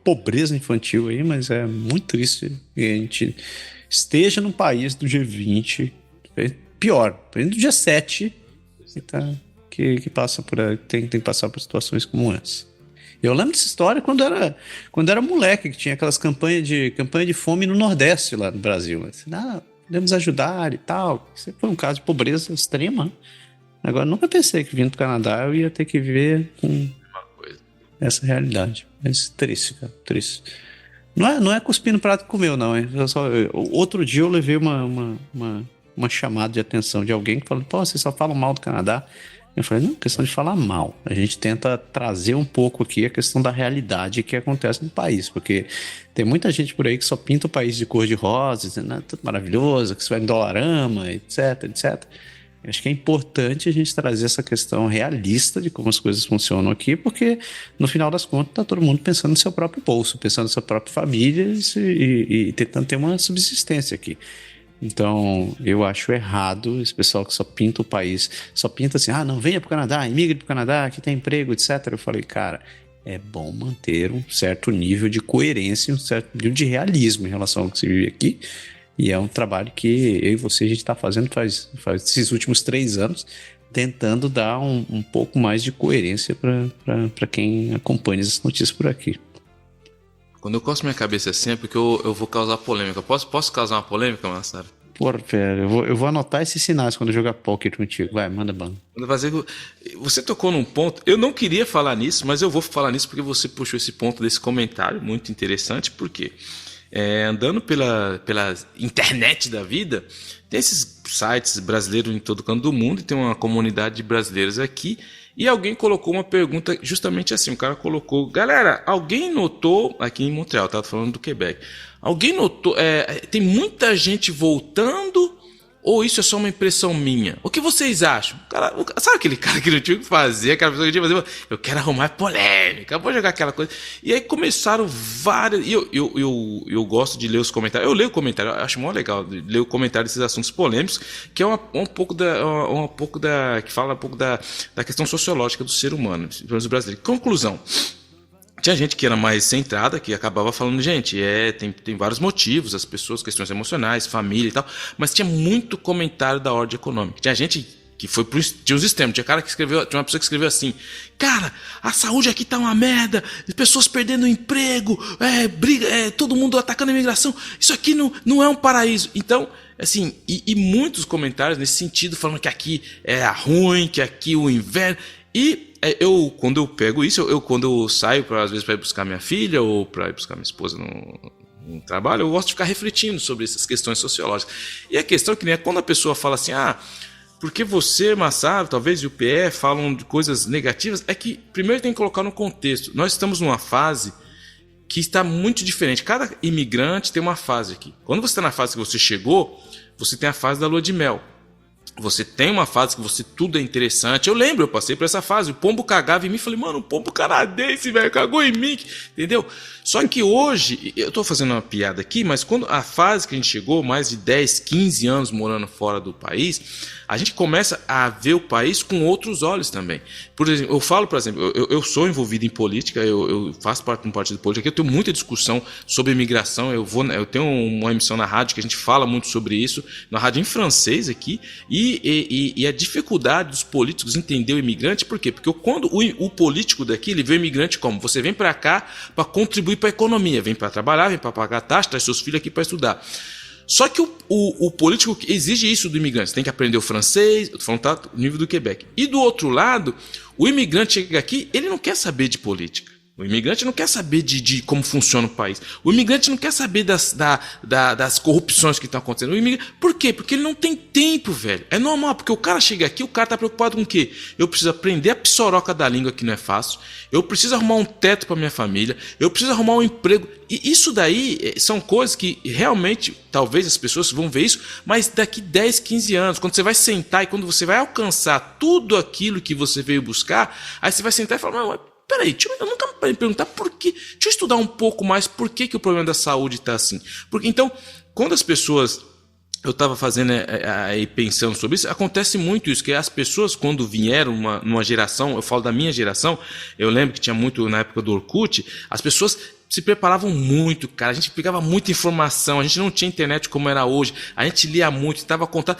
pobreza infantil aí, mas é muito triste que a gente esteja no país do G20, pior, do G7, que passa por, tem que passar por situações como essa. Eu lembro dessa história quando era moleque, que tinha aquelas campanha de fome no Nordeste lá no Brasil. Assim, podemos ajudar e tal. Isso foi um caso de pobreza extrema. Agora, nunca pensei que vindo do Canadá eu ia ter que viver com essa realidade. Mas triste, cara, triste. Não é cuspir no prato que comeu, não. Hein? Outro dia eu levei uma chamada de atenção de alguém que falou, pô, vocês só falam mal do Canadá. Eu falei, não, questão de falar mal. A gente tenta trazer um pouco aqui a questão da realidade que acontece no país, porque tem muita gente por aí que só pinta o país de cor de rosa, dizendo, tudo maravilhoso, que isso vai em dolarama, etc, etc. Eu acho que é importante a gente trazer essa questão realista de como as coisas funcionam aqui, porque no final das contas está todo mundo pensando no seu próprio bolso, pensando na sua própria família e tentando ter uma subsistência aqui. Então, eu acho errado esse pessoal que só pinta o país, só pinta assim, não, venha para o Canadá, imigre para o Canadá, aqui tem emprego, etc. Eu falei, cara, é bom manter um certo nível de coerência, um certo nível de realismo em relação ao que se vive aqui, e é um trabalho que eu e você, a gente está fazendo faz esses últimos 3 anos, tentando dar um pouco mais de coerência para quem acompanha essas notícias por aqui. Quando eu coço minha cabeça assim é porque eu vou causar polêmica. Posso causar uma polêmica, Massaro? Porra, pera, eu vou anotar esses sinais quando eu jogar poker contigo. Vai, manda bala. Você tocou num ponto, eu não queria falar nisso, mas eu vou falar nisso porque você puxou esse ponto desse comentário, muito interessante, porque andando pela internet da vida, tem esses sites brasileiros em todo canto do mundo, e tem uma comunidade de brasileiros aqui, e alguém colocou uma pergunta justamente assim, o cara colocou, galera, alguém notou, aqui em Montreal, tá falando do Quebec, alguém notou, tem muita gente voltando Ou isso é só uma impressão minha? O que vocês acham? Cara, sabe aquele cara que não tinha o que fazer? Aquela pessoa que tinha que fazer? Eu quero arrumar polêmica, vou jogar aquela coisa. E aí começaram várias... E eu gosto de ler os comentários. Eu leio o comentário, eu acho mó legal ler o comentário desses assuntos polêmicos, que é um pouco da... que fala um pouco da questão sociológica do ser humano, pelo menos brasileiro. Conclusão. Tinha gente que era mais centrada, que acabava falando, gente, tem vários motivos, as pessoas, questões emocionais, família e tal, mas tinha muito comentário da ordem econômica. Tinha gente que foi tinha os extremos, tinha uma pessoa que escreveu assim, cara, a saúde aqui tá uma merda, pessoas perdendo emprego, briga, todo mundo atacando a imigração, isso aqui não é um paraíso. Então, assim, e muitos comentários nesse sentido, falando que aqui é ruim, que aqui o inverno... E quando eu pego isso, quando eu saio, às vezes, para ir buscar minha filha ou para ir buscar minha esposa no trabalho, eu gosto de ficar refletindo sobre essas questões sociológicas. E a questão é que, né, quando a pessoa fala assim, porque você, Massaro, talvez e o PE falam de coisas negativas, é que primeiro tem que colocar no contexto. Nós estamos numa fase que está muito diferente. Cada imigrante tem uma fase aqui. Quando você está na fase que você chegou, você tem a fase da lua de mel. Você tem uma fase que tudo é interessante. Eu lembro, eu passei por essa fase. O pombo cagava em mim e falei, mano, o pombo canadense, velho, cagou em mim. Entendeu? Só que hoje, eu tô fazendo uma piada aqui, mas quando a fase que a gente chegou, mais de 10, 15 anos morando fora do país, a gente começa a ver o país com outros olhos também. Por exemplo, eu sou envolvido em política, eu faço parte de um partido político, eu tenho muita discussão sobre imigração, eu tenho uma emissão na rádio que a gente fala muito sobre isso, na rádio em francês aqui, e a dificuldade dos políticos entender o imigrante, por quê? Porque quando o político daqui, ele vê o imigrante como? Você vem para cá para contribuir para a economia, vem para trabalhar, vem para pagar taxa, traz seus filhos aqui para estudar. Só que o político exige isso do imigrante. Você tem que aprender o francês, eu tô falando no nível do Quebec. E do outro lado, o imigrante chega aqui, ele não quer saber de política. O imigrante não quer saber de como funciona o país. O imigrante não quer saber das corrupções que estão acontecendo. Por quê? Porque ele não tem tempo, velho. É normal, porque o cara chega aqui, o cara tá preocupado com o quê? Eu preciso aprender a psoroca da língua, que não é fácil. Eu preciso arrumar um teto para minha família. Eu preciso arrumar um emprego. E isso daí são coisas que realmente, talvez as pessoas vão ver isso, mas daqui 10, 15 anos, quando você vai sentar e quando você vai alcançar tudo aquilo que você veio buscar, aí você vai sentar e falar, não, peraí, eu nunca me perguntar por quê. Deixa eu estudar um pouco mais por que o problema da saúde está assim. Porque então, quando as pessoas... Eu estava fazendo aí pensando sobre isso, acontece muito isso, que as pessoas quando vieram numa geração, eu falo da minha geração, eu lembro que tinha muito na época do Orkut, as pessoas se preparavam muito, cara, a gente pegava muita informação, a gente não tinha internet como era hoje, a gente lia muito, estava contando,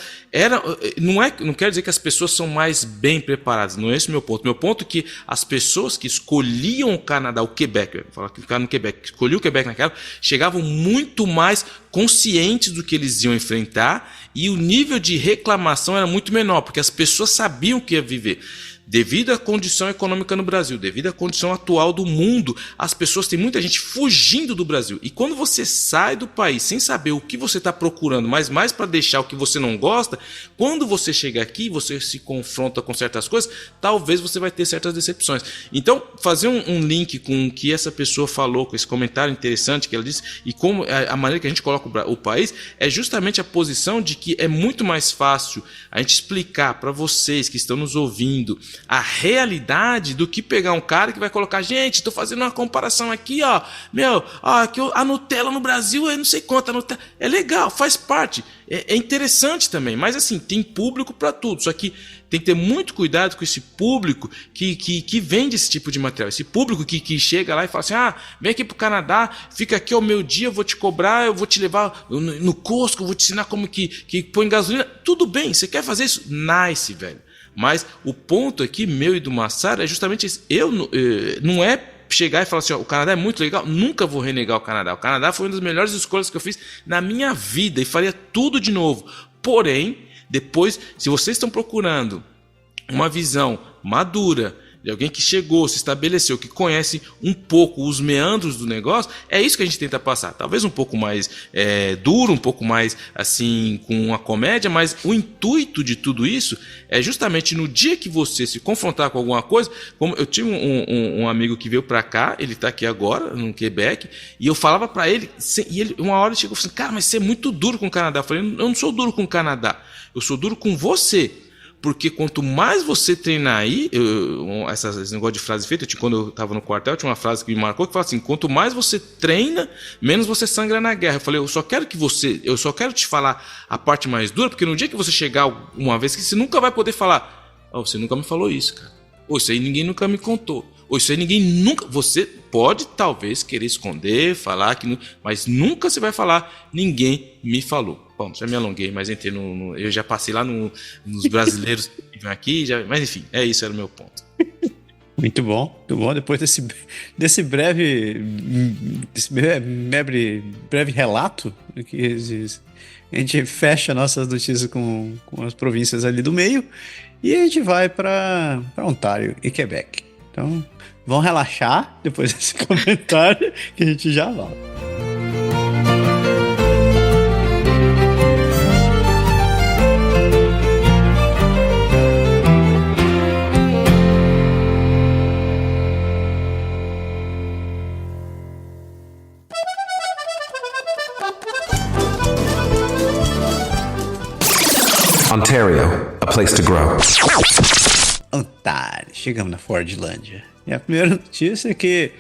não quer dizer que as pessoas são mais bem preparadas, não é esse o meu ponto é que as pessoas que escolhiam o Canadá, o Quebec, eu vou falar que ficaram no Quebec, escolhiam o Quebec naquela, chegavam muito mais conscientes do que eles iam enfrentar e o nível de reclamação era muito menor, porque as pessoas sabiam que ia viver. Devido à condição econômica no Brasil, devido à condição atual do mundo, as pessoas, tem muita gente fugindo do Brasil. E quando você sai do país sem saber o que você está procurando, mas mais para deixar o que você não gosta, quando você chega aqui, você se confronta com certas coisas, talvez você vai ter certas decepções. Então, fazer um link com o que essa pessoa falou, com esse comentário interessante que ela disse, e como a maneira que a gente coloca o país, é justamente a posição de que é muito mais fácil a gente explicar para vocês que estão nos ouvindo a realidade do que pegar um cara que vai colocar, gente, estou fazendo uma comparação aqui, ó, aqui a Nutella no Brasil é não sei quanto, a Nutella é legal, faz parte, é interessante também, mas assim, tem público para tudo, só que tem que ter muito cuidado com esse público que vende esse tipo de material, esse público que chega lá e fala assim, vem aqui pro Canadá, fica aqui ao meio-dia, eu vou te cobrar, eu vou te levar no Costco, eu vou te ensinar como que põe gasolina, tudo bem, você quer fazer isso? Nice, velho. Mas o ponto aqui, meu e do Massaro, é justamente esse. Não é chegar e falar assim, o Canadá é muito legal, nunca vou renegar o Canadá. O Canadá foi uma das melhores escolhas que eu fiz na minha vida e faria tudo de novo. Porém, depois, se vocês estão procurando uma visão madura, de alguém que chegou, se estabeleceu, que conhece um pouco os meandros do negócio, é isso que a gente tenta passar. Talvez um pouco mais duro, um pouco mais assim com a comédia, mas o intuito de tudo isso é justamente no dia que você se confrontar com alguma coisa. Como eu tive um amigo que veio pra cá, ele tá aqui agora, no Quebec, e eu falava pra ele, e ele uma hora ele chegou e falou assim, cara, mas você é muito duro com o Canadá. Eu falei, eu não sou duro com o Canadá, eu sou duro com você. Porque quanto mais você treinar aí, esse negócio de frase feita, quando eu estava no quartel, tinha uma frase que me marcou que fala assim: quanto mais você treina, menos você sangra na guerra. Eu falei, eu só quero te falar a parte mais dura, porque no dia que você chegar uma vez, que você nunca vai poder falar, você nunca me falou isso, cara. Isso aí ninguém nunca me contou. Isso aí ninguém nunca. Você pode talvez querer esconder, falar que, mas nunca você vai falar, ninguém me falou. Bom, já me alonguei, mas entrei eu já passei lá nos brasileiros que vêm aqui, mas enfim, isso era o meu ponto. Muito bom, muito bom. Depois desse breve relato, que a gente fecha nossas notícias com as províncias ali do meio e a gente vai para Ontário e Quebec. Então, vão relaxar depois desse comentário que a gente já volta. Ontario, a place to grow. Ontário, chegamos na Fordlândia. E a primeira notícia é que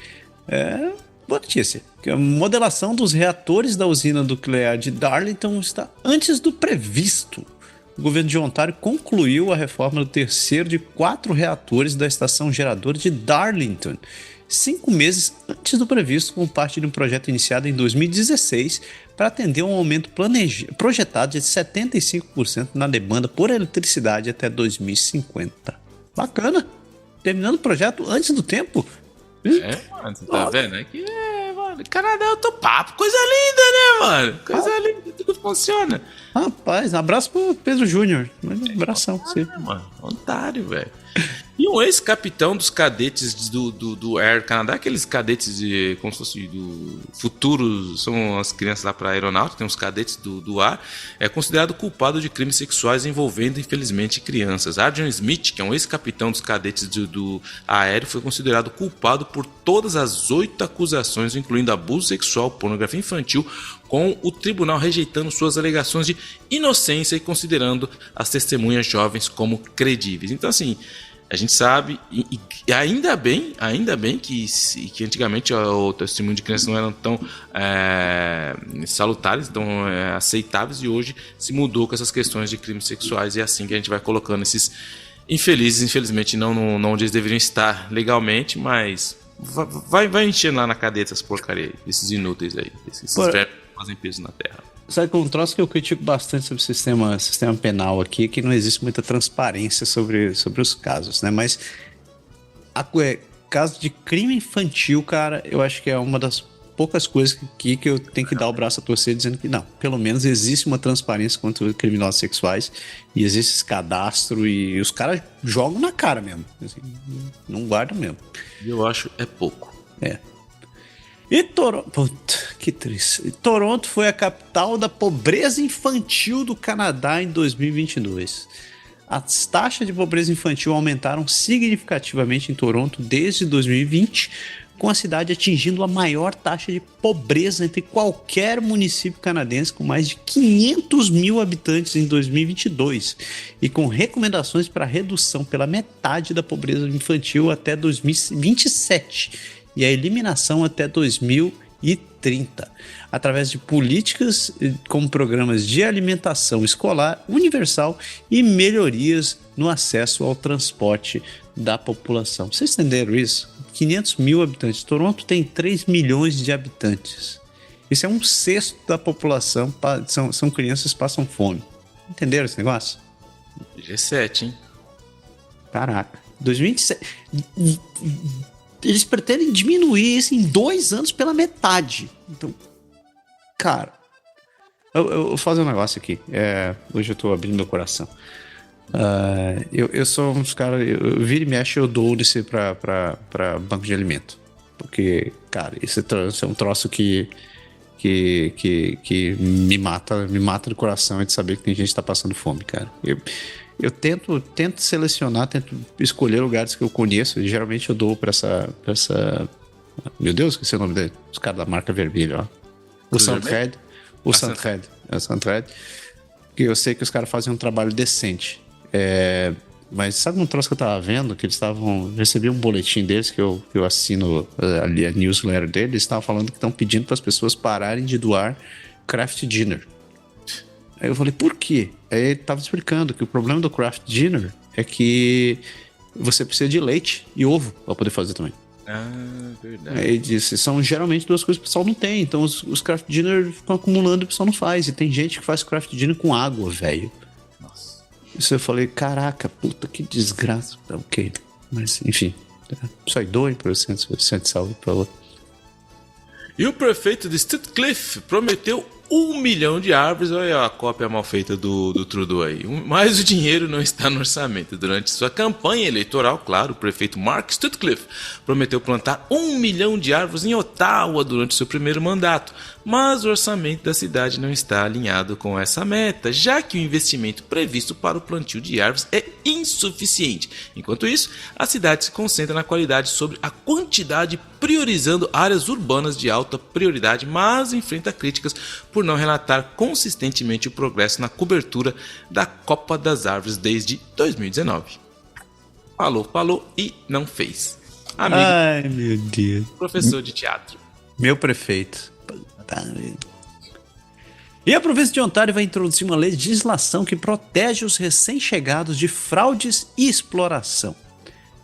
boa notícia, que a modelação dos reatores da usina nuclear de Darlington está antes do previsto. O governo de Ontário concluiu a reforma do terceiro de 4 reatores da estação geradora de Darlington, 5 meses antes do previsto, como parte de um projeto iniciado em 2016 para atender um aumento projetado de 75% na demanda por eletricidade até 2050. Bacana! Terminando o projeto antes do tempo. Mano, você tá vendo? Mano, Canadá é outro papo. Coisa linda, né, mano? Coisa linda, tudo funciona. Rapaz, abraço pro Pedro Júnior. Um abração pra você. Mano, Ontário, velho. E um ex-capitão dos cadetes do Air Canada, aqueles cadetes como se fosse do futuro, são as crianças lá para aeronáutica, tem uns cadetes do ar, é considerado culpado de crimes sexuais envolvendo, infelizmente, crianças. Adrian Smith, que é um ex-capitão dos cadetes do aéreo, foi considerado culpado por todas as 8 acusações, incluindo abuso sexual, pornografia infantil, com o tribunal rejeitando suas alegações de inocência e considerando as testemunhas jovens como credíveis. Então, assim, a gente sabe, e ainda bem que antigamente o testemunho de crianças não eram tão salutares, tão aceitáveis, e hoje se mudou com essas questões de crimes sexuais, e é assim que a gente vai colocando esses infelizes, infelizmente não onde eles deveriam estar legalmente, mas vai enchendo lá na cadeia essas porcarias, esses inúteis aí, esses verbos que fazem peso na terra. Sabe que um troço que eu critico bastante sobre o sistema penal aqui, que não existe muita transparência sobre os casos, né? Mas caso de crime infantil, cara, eu acho que é uma das poucas coisas que eu tenho que dar o braço a torcer, dizendo que não, pelo menos existe uma transparência contra criminosos sexuais e existe esse cadastro e os caras jogam na cara mesmo, assim, não guardam mesmo. Eu acho pouco. E Toronto, puta, que triste. Toronto foi a capital da pobreza infantil do Canadá em 2022. As taxas de pobreza infantil aumentaram significativamente em Toronto desde 2020, com a cidade atingindo a maior taxa de pobreza entre qualquer município canadense, com mais de 500 mil habitantes em 2022, e com recomendações para redução pela metade da pobreza infantil até 2027. E a eliminação até 2030, através de políticas como programas de alimentação escolar universal e melhorias no acesso ao transporte da população. Vocês entenderam isso? 500 mil habitantes. Toronto tem 3 milhões de habitantes. Isso é 1/6 da população, são crianças que passam fome. Entenderam esse negócio? G7, hein? Caraca. 2027... Eles pretendem diminuir isso em 2 anos pela metade. Então, cara, eu vou fazer um negócio aqui. Hoje eu tô abrindo meu coração. Eu sou uns caras, eu vira e mexe, eu dou desse pra banco de alimento. Porque, cara, esse é um troço que me mata do coração, é de saber que tem gente que tá passando fome, cara. Eu tento selecionar, tento escolher lugares que eu conheço, e geralmente eu dou pra essa... Meu Deus, esqueci o nome dele. Os caras da marca vermelha, ó. O Centred. Que eu sei que os caras fazem um trabalho decente. Mas sabe um troço que eu tava vendo? Que eles recebi um boletim deles que eu assino ali a newsletter deles. Eles estavam falando que estão pedindo para as pessoas pararem de doar craft dinner. Aí eu falei, por quê? Aí ele tava explicando que o problema do craft dinner é que você precisa de leite e ovo para poder fazer também. Verdade. Ele disse, são geralmente duas coisas que o pessoal não tem. Então os craft dinner ficam acumulando e o pessoal não faz. E tem gente que faz craft dinner com água, velho. Isso eu falei, caraca, puta, que desgraça. Ok, mas enfim, só doe para o centro de saúde, por favor. E o prefeito de Stuttgart prometeu 1 milhão de árvores. Olha a cópia mal feita do Trudeau aí. Mas o dinheiro não está no orçamento. Durante sua campanha eleitoral, claro, o prefeito Mark Stuttgart prometeu plantar 1 milhão de árvores em Ottawa durante seu primeiro mandato. Mas o orçamento da cidade não está alinhado com essa meta, já que o investimento previsto para o plantio de árvores é insuficiente. Enquanto isso, a cidade se concentra na qualidade sobre a quantidade, priorizando áreas urbanas de alta prioridade, mas enfrenta críticas por não relatar consistentemente o progresso na cobertura da Copa das Árvores desde 2019. Falou e não fez. Amigo, ai, meu Deus. professor de teatro. Meu prefeito. E a província de Ontário vai introduzir uma legislação que protege os recém-chegados de fraudes e exploração.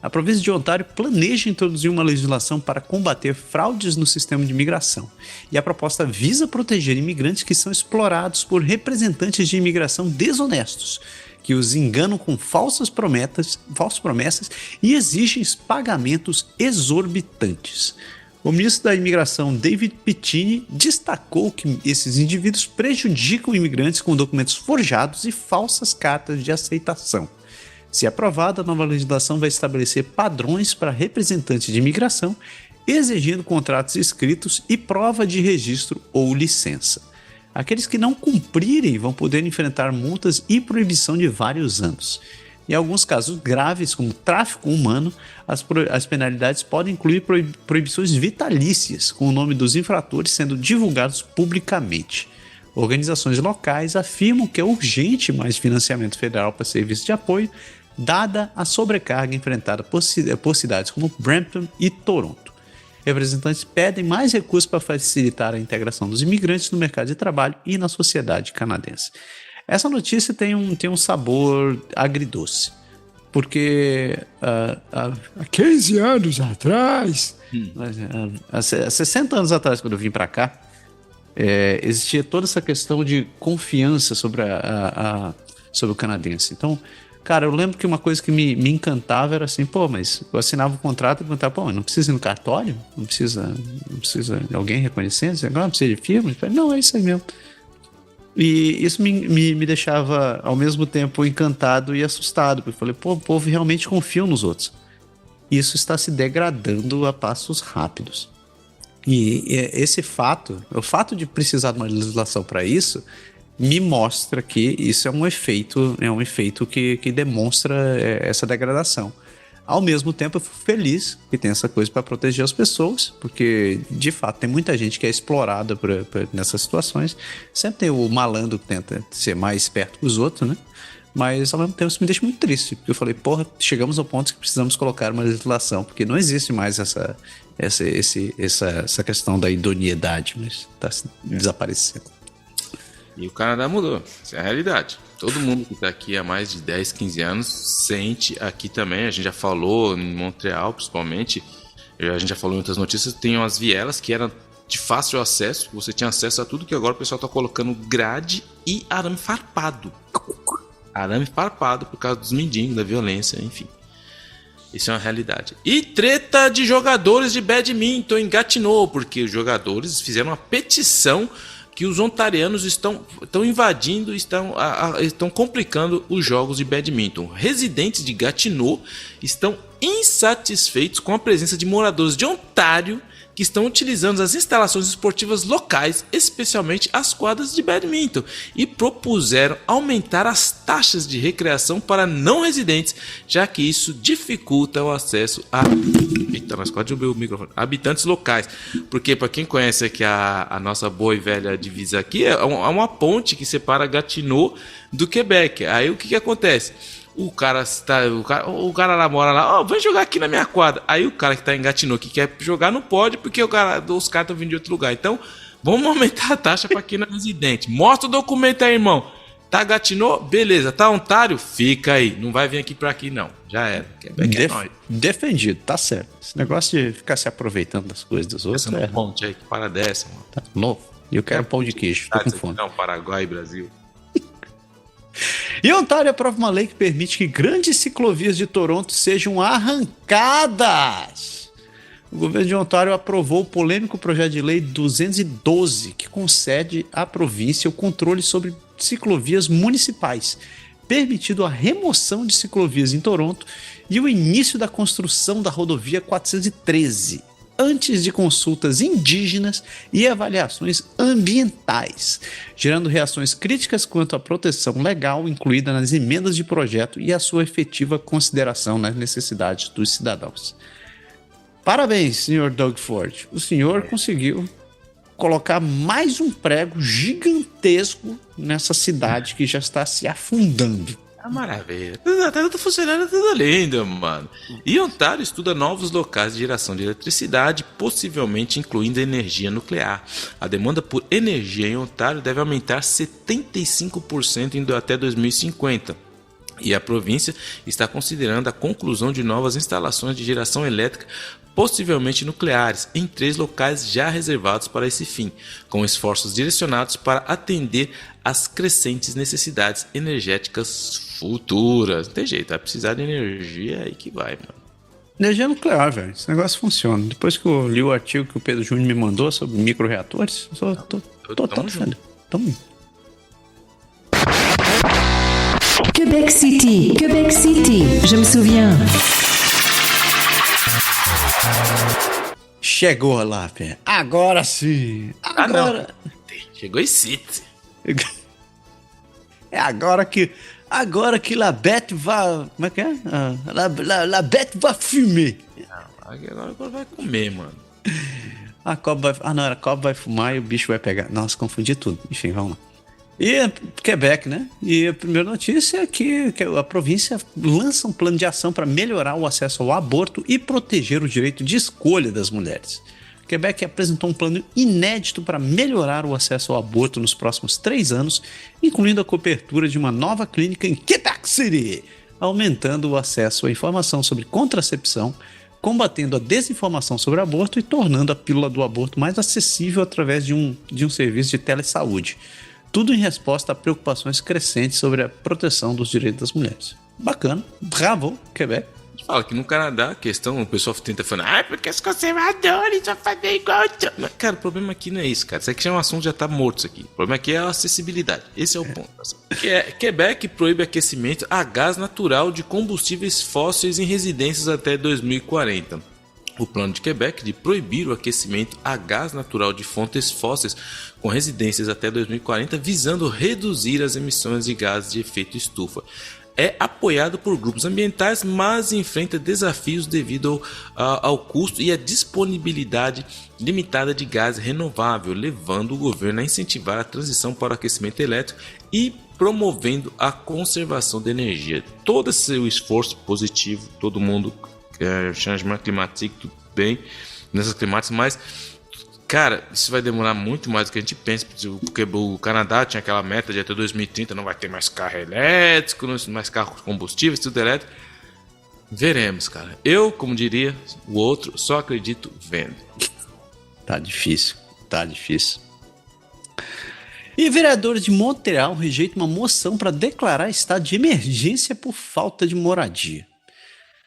A província de Ontário planeja introduzir uma legislação para combater fraudes no sistema de imigração. E a proposta visa proteger imigrantes que são explorados por representantes de imigração desonestos, que os enganam com falsas promessas e exigem pagamentos exorbitantes. O ministro da Imigração, David Pittini, destacou que esses indivíduos prejudicam imigrantes com documentos forjados e falsas cartas de aceitação. Se aprovada, a nova legislação vai estabelecer padrões para representantes de imigração, exigindo contratos escritos e prova de registro ou licença. Aqueles que não cumprirem vão poder enfrentar multas e proibição de vários anos. Em alguns casos graves, como tráfico humano, as penalidades podem incluir proibições vitalícias, com o nome dos infratores sendo divulgados publicamente. Organizações locais afirmam que é urgente mais financiamento federal para serviços de apoio, dada a sobrecarga enfrentada por cidades como Brampton e Toronto. Representantes pedem mais recursos para facilitar a integração dos imigrantes no mercado de trabalho e na sociedade canadense. Essa notícia tem um sabor agridoce, porque há 15 anos atrás, há 60 anos atrás, quando eu vim para cá, existia toda essa questão de confiança sobre o canadense. Então, cara, eu lembro que uma coisa que me encantava era assim, mas eu assinava o contrato e perguntava, não precisa ir no cartório? Não precisa de alguém reconhecendo? Agora não precisa de firma? Não, é isso aí mesmo. E isso me deixava, ao mesmo tempo, encantado e assustado, porque eu falei, o povo realmente confia nos outros. Isso está se degradando a passos rápidos. E esse fato, o fato de precisar de uma legislação para isso, me mostra que isso é um efeito que demonstra essa degradação. Ao mesmo tempo, eu fico feliz que tem essa coisa para proteger as pessoas, porque, de fato, tem muita gente que é explorada nessas situações. Sempre tem o malandro que tenta ser mais esperto que os outros, né? Mas, ao mesmo tempo, isso me deixa muito triste, porque eu falei, chegamos ao ponto que precisamos colocar uma legislação, porque não existe mais essa questão da idoneidade, mas está desaparecendo. E o Canadá mudou, essa é a realidade. Todo mundo que está aqui há mais de 10, 15 anos sente aqui também. A gente já falou em Montreal, principalmente. A gente já falou em outras notícias. Tem umas vielas que eram de fácil acesso. Você tinha acesso a tudo, que agora o pessoal está colocando grade e arame farpado. Arame farpado por causa dos mendigos, da violência, enfim. Isso é uma realidade. E treta de jogadores de badminton em Gatineau, porque os jogadores fizeram uma petição que os ontarianos estão invadindo, estão complicando os jogos de badminton. Residentes de Gatineau estão insatisfeitos com a presença de moradores de Ontário que estão utilizando as instalações esportivas locais, especialmente as quadras de badminton, e propuseram aumentar as taxas de recreação para não residentes, já que isso dificulta o acesso a habitantes locais. Porque, para quem conhece aqui a nossa boa e velha divisa aqui, é uma ponte que separa Gatineau do Quebec. Aí o que acontece? O cara lá mora lá, vem jogar aqui na minha quadra. Aí o cara que tá em Gatineau que quer jogar não pode, porque os caras estão vindo de outro lugar. Então, vamos aumentar a taxa para quem não é residente. Mostra o documento aí, irmão. Tá Gatineau? Beleza. Tá Ontário? Fica aí. Não vai vir aqui pra aqui, não. Já era. Defendido, tá certo. Esse negócio de ficar se aproveitando das coisas dos outros. Essa ponte aí, que para dessa, mano. Tá louco. E eu quero pão de queijo. Tô com fome. Não, Paraguai e Brasil. E Ontário aprova uma lei que permite que grandes ciclovias de Toronto sejam arrancadas. O governo de Ontário aprovou o polêmico projeto de lei 212, que concede à província o controle sobre ciclovias municipais, permitindo a remoção de ciclovias em Toronto e o início da construção da rodovia 413, antes de consultas indígenas e avaliações ambientais, gerando reações críticas quanto à proteção legal incluída nas emendas de projeto e a sua efetiva consideração nas necessidades dos cidadãos. Parabéns, senhor Doug Ford. O senhor conseguiu colocar mais um prego gigantesco nessa cidade que já está se afundando. Maravilha, tá tudo funcionando, tudo lindo, mano. E Ontário estuda novos locais de geração de eletricidade, possivelmente incluindo energia nuclear. A demanda por energia em Ontário deve aumentar 75% até 2050. E a província está considerando a conclusão de novas instalações de geração elétrica, possivelmente nucleares, em 3 locais já reservados para esse fim, com esforços direcionados para atender às crescentes necessidades energéticas futuras. Não tem jeito, vai precisar de energia aí que vai, mano. Energia nuclear, velho. Esse negócio funciona. Depois que eu li o artigo que o Pedro Júnior me mandou sobre microreatores, eu tô defendendo. Quebec City, je me souviens. Chegou lá, velho. Agora sim. Agora. Chegou em City. É agora que la bête va... Como é que é? La bête va fumer. Agora vai comer, mano. A cobra vai... não, a cobra vai fumar e o bicho vai pegar. Nossa, confundi tudo. Enfim, vamos lá. E Quebec, né? E a primeira notícia é que a província lança um plano de ação para melhorar o acesso ao aborto e proteger o direito de escolha das mulheres. Quebec apresentou um plano inédito para melhorar o acesso ao aborto nos próximos 3 anos, incluindo a cobertura de uma nova clínica em Quebec City, aumentando o acesso à informação sobre contracepção, combatendo a desinformação sobre aborto e tornando a pílula do aborto mais acessível através de um serviço de telesaúde. Tudo em resposta a preocupações crescentes sobre a proteção dos direitos das mulheres. Bacana. Bravo, Quebec. Fala que no Canadá, a questão, o pessoal tenta falar, porque os conservadores vão fazer igual. Mas, cara, o problema aqui não é isso, cara. Isso aqui é um assunto que já tá morto isso aqui. O problema aqui é a acessibilidade. Esse é o ponto. Quebec proíbe aquecimento a gás natural de combustíveis fósseis em residências até 2040. O plano de Quebec de proibir o aquecimento a gás natural de fontes fósseis com residências até 2040, visando reduzir as emissões de gases de efeito estufa. É apoiado por grupos ambientais, mas enfrenta desafios devido ao custo e à disponibilidade limitada de gás renovável, levando o governo a incentivar a transição para o aquecimento elétrico e promovendo a conservação de energia. Todo esse esforço positivo, todo mundo changement climatique, tudo bem nessas climáticas, mas cara, isso vai demorar muito mais do que a gente pensa, porque o Canadá tinha aquela meta de até 2030 não vai ter mais carro elétrico, mais carro combustíveis, tudo elétrico. Veremos, cara. Eu, como diria o outro, só acredito vendo. Tá difícil. E vereadores de Montreal rejeitam uma moção para declarar estado de emergência por falta de moradia.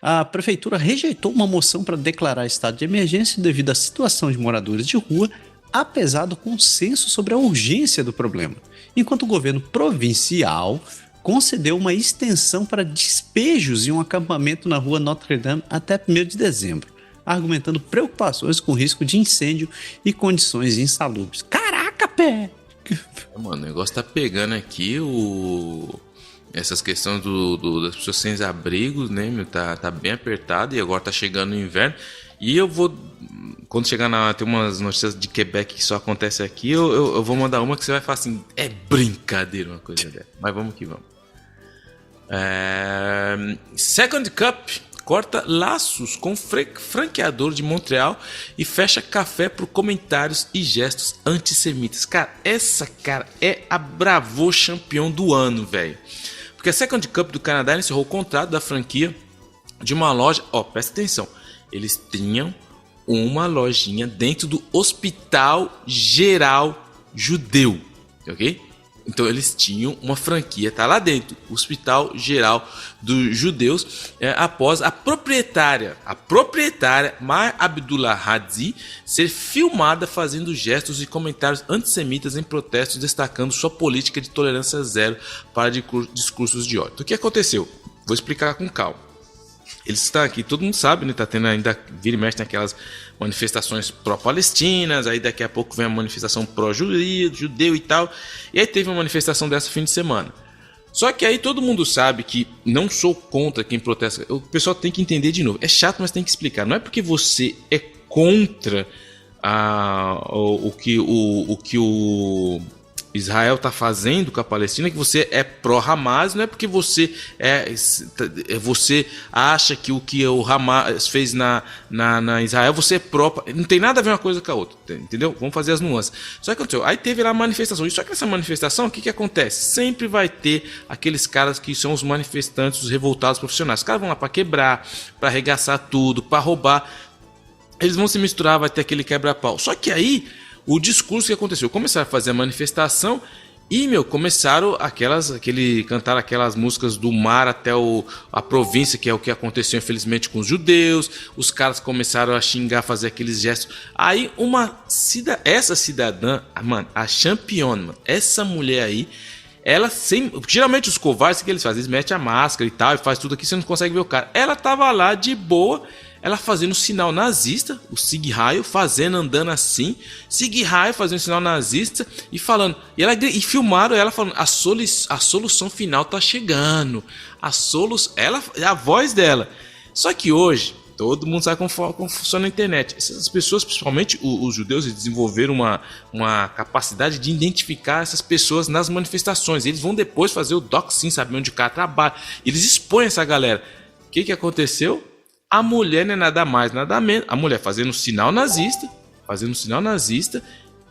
A prefeitura rejeitou uma moção para declarar estado de emergência devido à situação de moradores de rua apesar do consenso sobre a urgência do problema, enquanto o governo provincial concedeu uma extensão para despejos em um acampamento na rua Notre-Dame até 1º de dezembro, argumentando preocupações com risco de incêndio e condições insalubres. Caraca, pé! Mano, o negócio tá pegando aqui essas questões das pessoas sem abrigos, né, meu? Tá bem apertado e agora tá chegando o inverno. E eu vou, quando chegar tem umas notícias de Quebec que só acontece aqui, eu vou mandar uma que você vai falar assim, é brincadeira uma coisa dessa. Mas vamos que vamos. Second Cup corta laços com franqueador de Montreal e fecha café por comentários e gestos antissemitas. Cara, essa é a Bravo campeão do ano, velho. Porque a Second Cup do Canadá encerrou o contrato da franquia de uma loja. Presta atenção. Eles tinham uma lojinha dentro do Hospital Geral Judeu, ok? Então eles tinham uma franquia, tá lá dentro, Hospital Geral dos Judeus, após a proprietária Mar Abdullah Hadzi, ser filmada fazendo gestos e comentários antissemitas em protestos, destacando sua política de tolerância zero para discursos de ódio. Então, o que aconteceu? Vou explicar com calma. Eles estão aqui, todo mundo sabe, né? Tá tendo ainda, vira e mexe naquelas manifestações pró-palestinas, aí daqui a pouco vem a manifestação pró-judeu e tal. E aí teve uma manifestação dessa fim de semana. Só que aí todo mundo sabe que não sou contra quem protesta. O pessoal tem que entender de novo. É chato, mas tem que explicar. Não é porque você é contra o que o Israel está fazendo com a Palestina que você é pró-Hamas, não é porque você acha que o que o Hamas fez na Israel, você é pró. Não tem nada a ver uma coisa com a outra, entendeu? Vamos fazer as nuances. Só que aconteceu, aí teve lá a manifestação, e só que nessa manifestação, o que acontece? Sempre vai ter aqueles caras que são os manifestantes, os revoltados profissionais. Os caras vão lá para quebrar, para arregaçar tudo, para roubar. Eles vão se misturar, vai ter aquele quebra-pau. Só que aí o discurso que aconteceu, começaram a fazer a manifestação e, começaram cantar aquelas músicas do mar até a província, que é o que aconteceu, infelizmente, com os judeus. Os caras começaram a xingar, fazer aqueles gestos. Aí, essa cidadã, mano, a campeona, mano, essa mulher aí, ela geralmente os covardes, o que eles fazem? Eles metem a máscara e tal, e faz tudo aqui, você não consegue ver o cara. Ela tava lá de boa, ela fazendo sinal nazista, o Sieg Heil, andando assim, Sieg Heil fazendo sinal nazista e falando, e filmaram ela falando, a solução final tá chegando, a voz dela. Só que hoje, todo mundo sabe como funciona a internet. Essas pessoas, principalmente os judeus, eles desenvolveram uma capacidade de identificar essas pessoas nas manifestações. Eles vão depois fazer o doxing, saber onde o cara trabalha. Eles expõem essa galera. O que aconteceu? A mulher não é nada mais, nada menos. A mulher fazendo sinal nazista,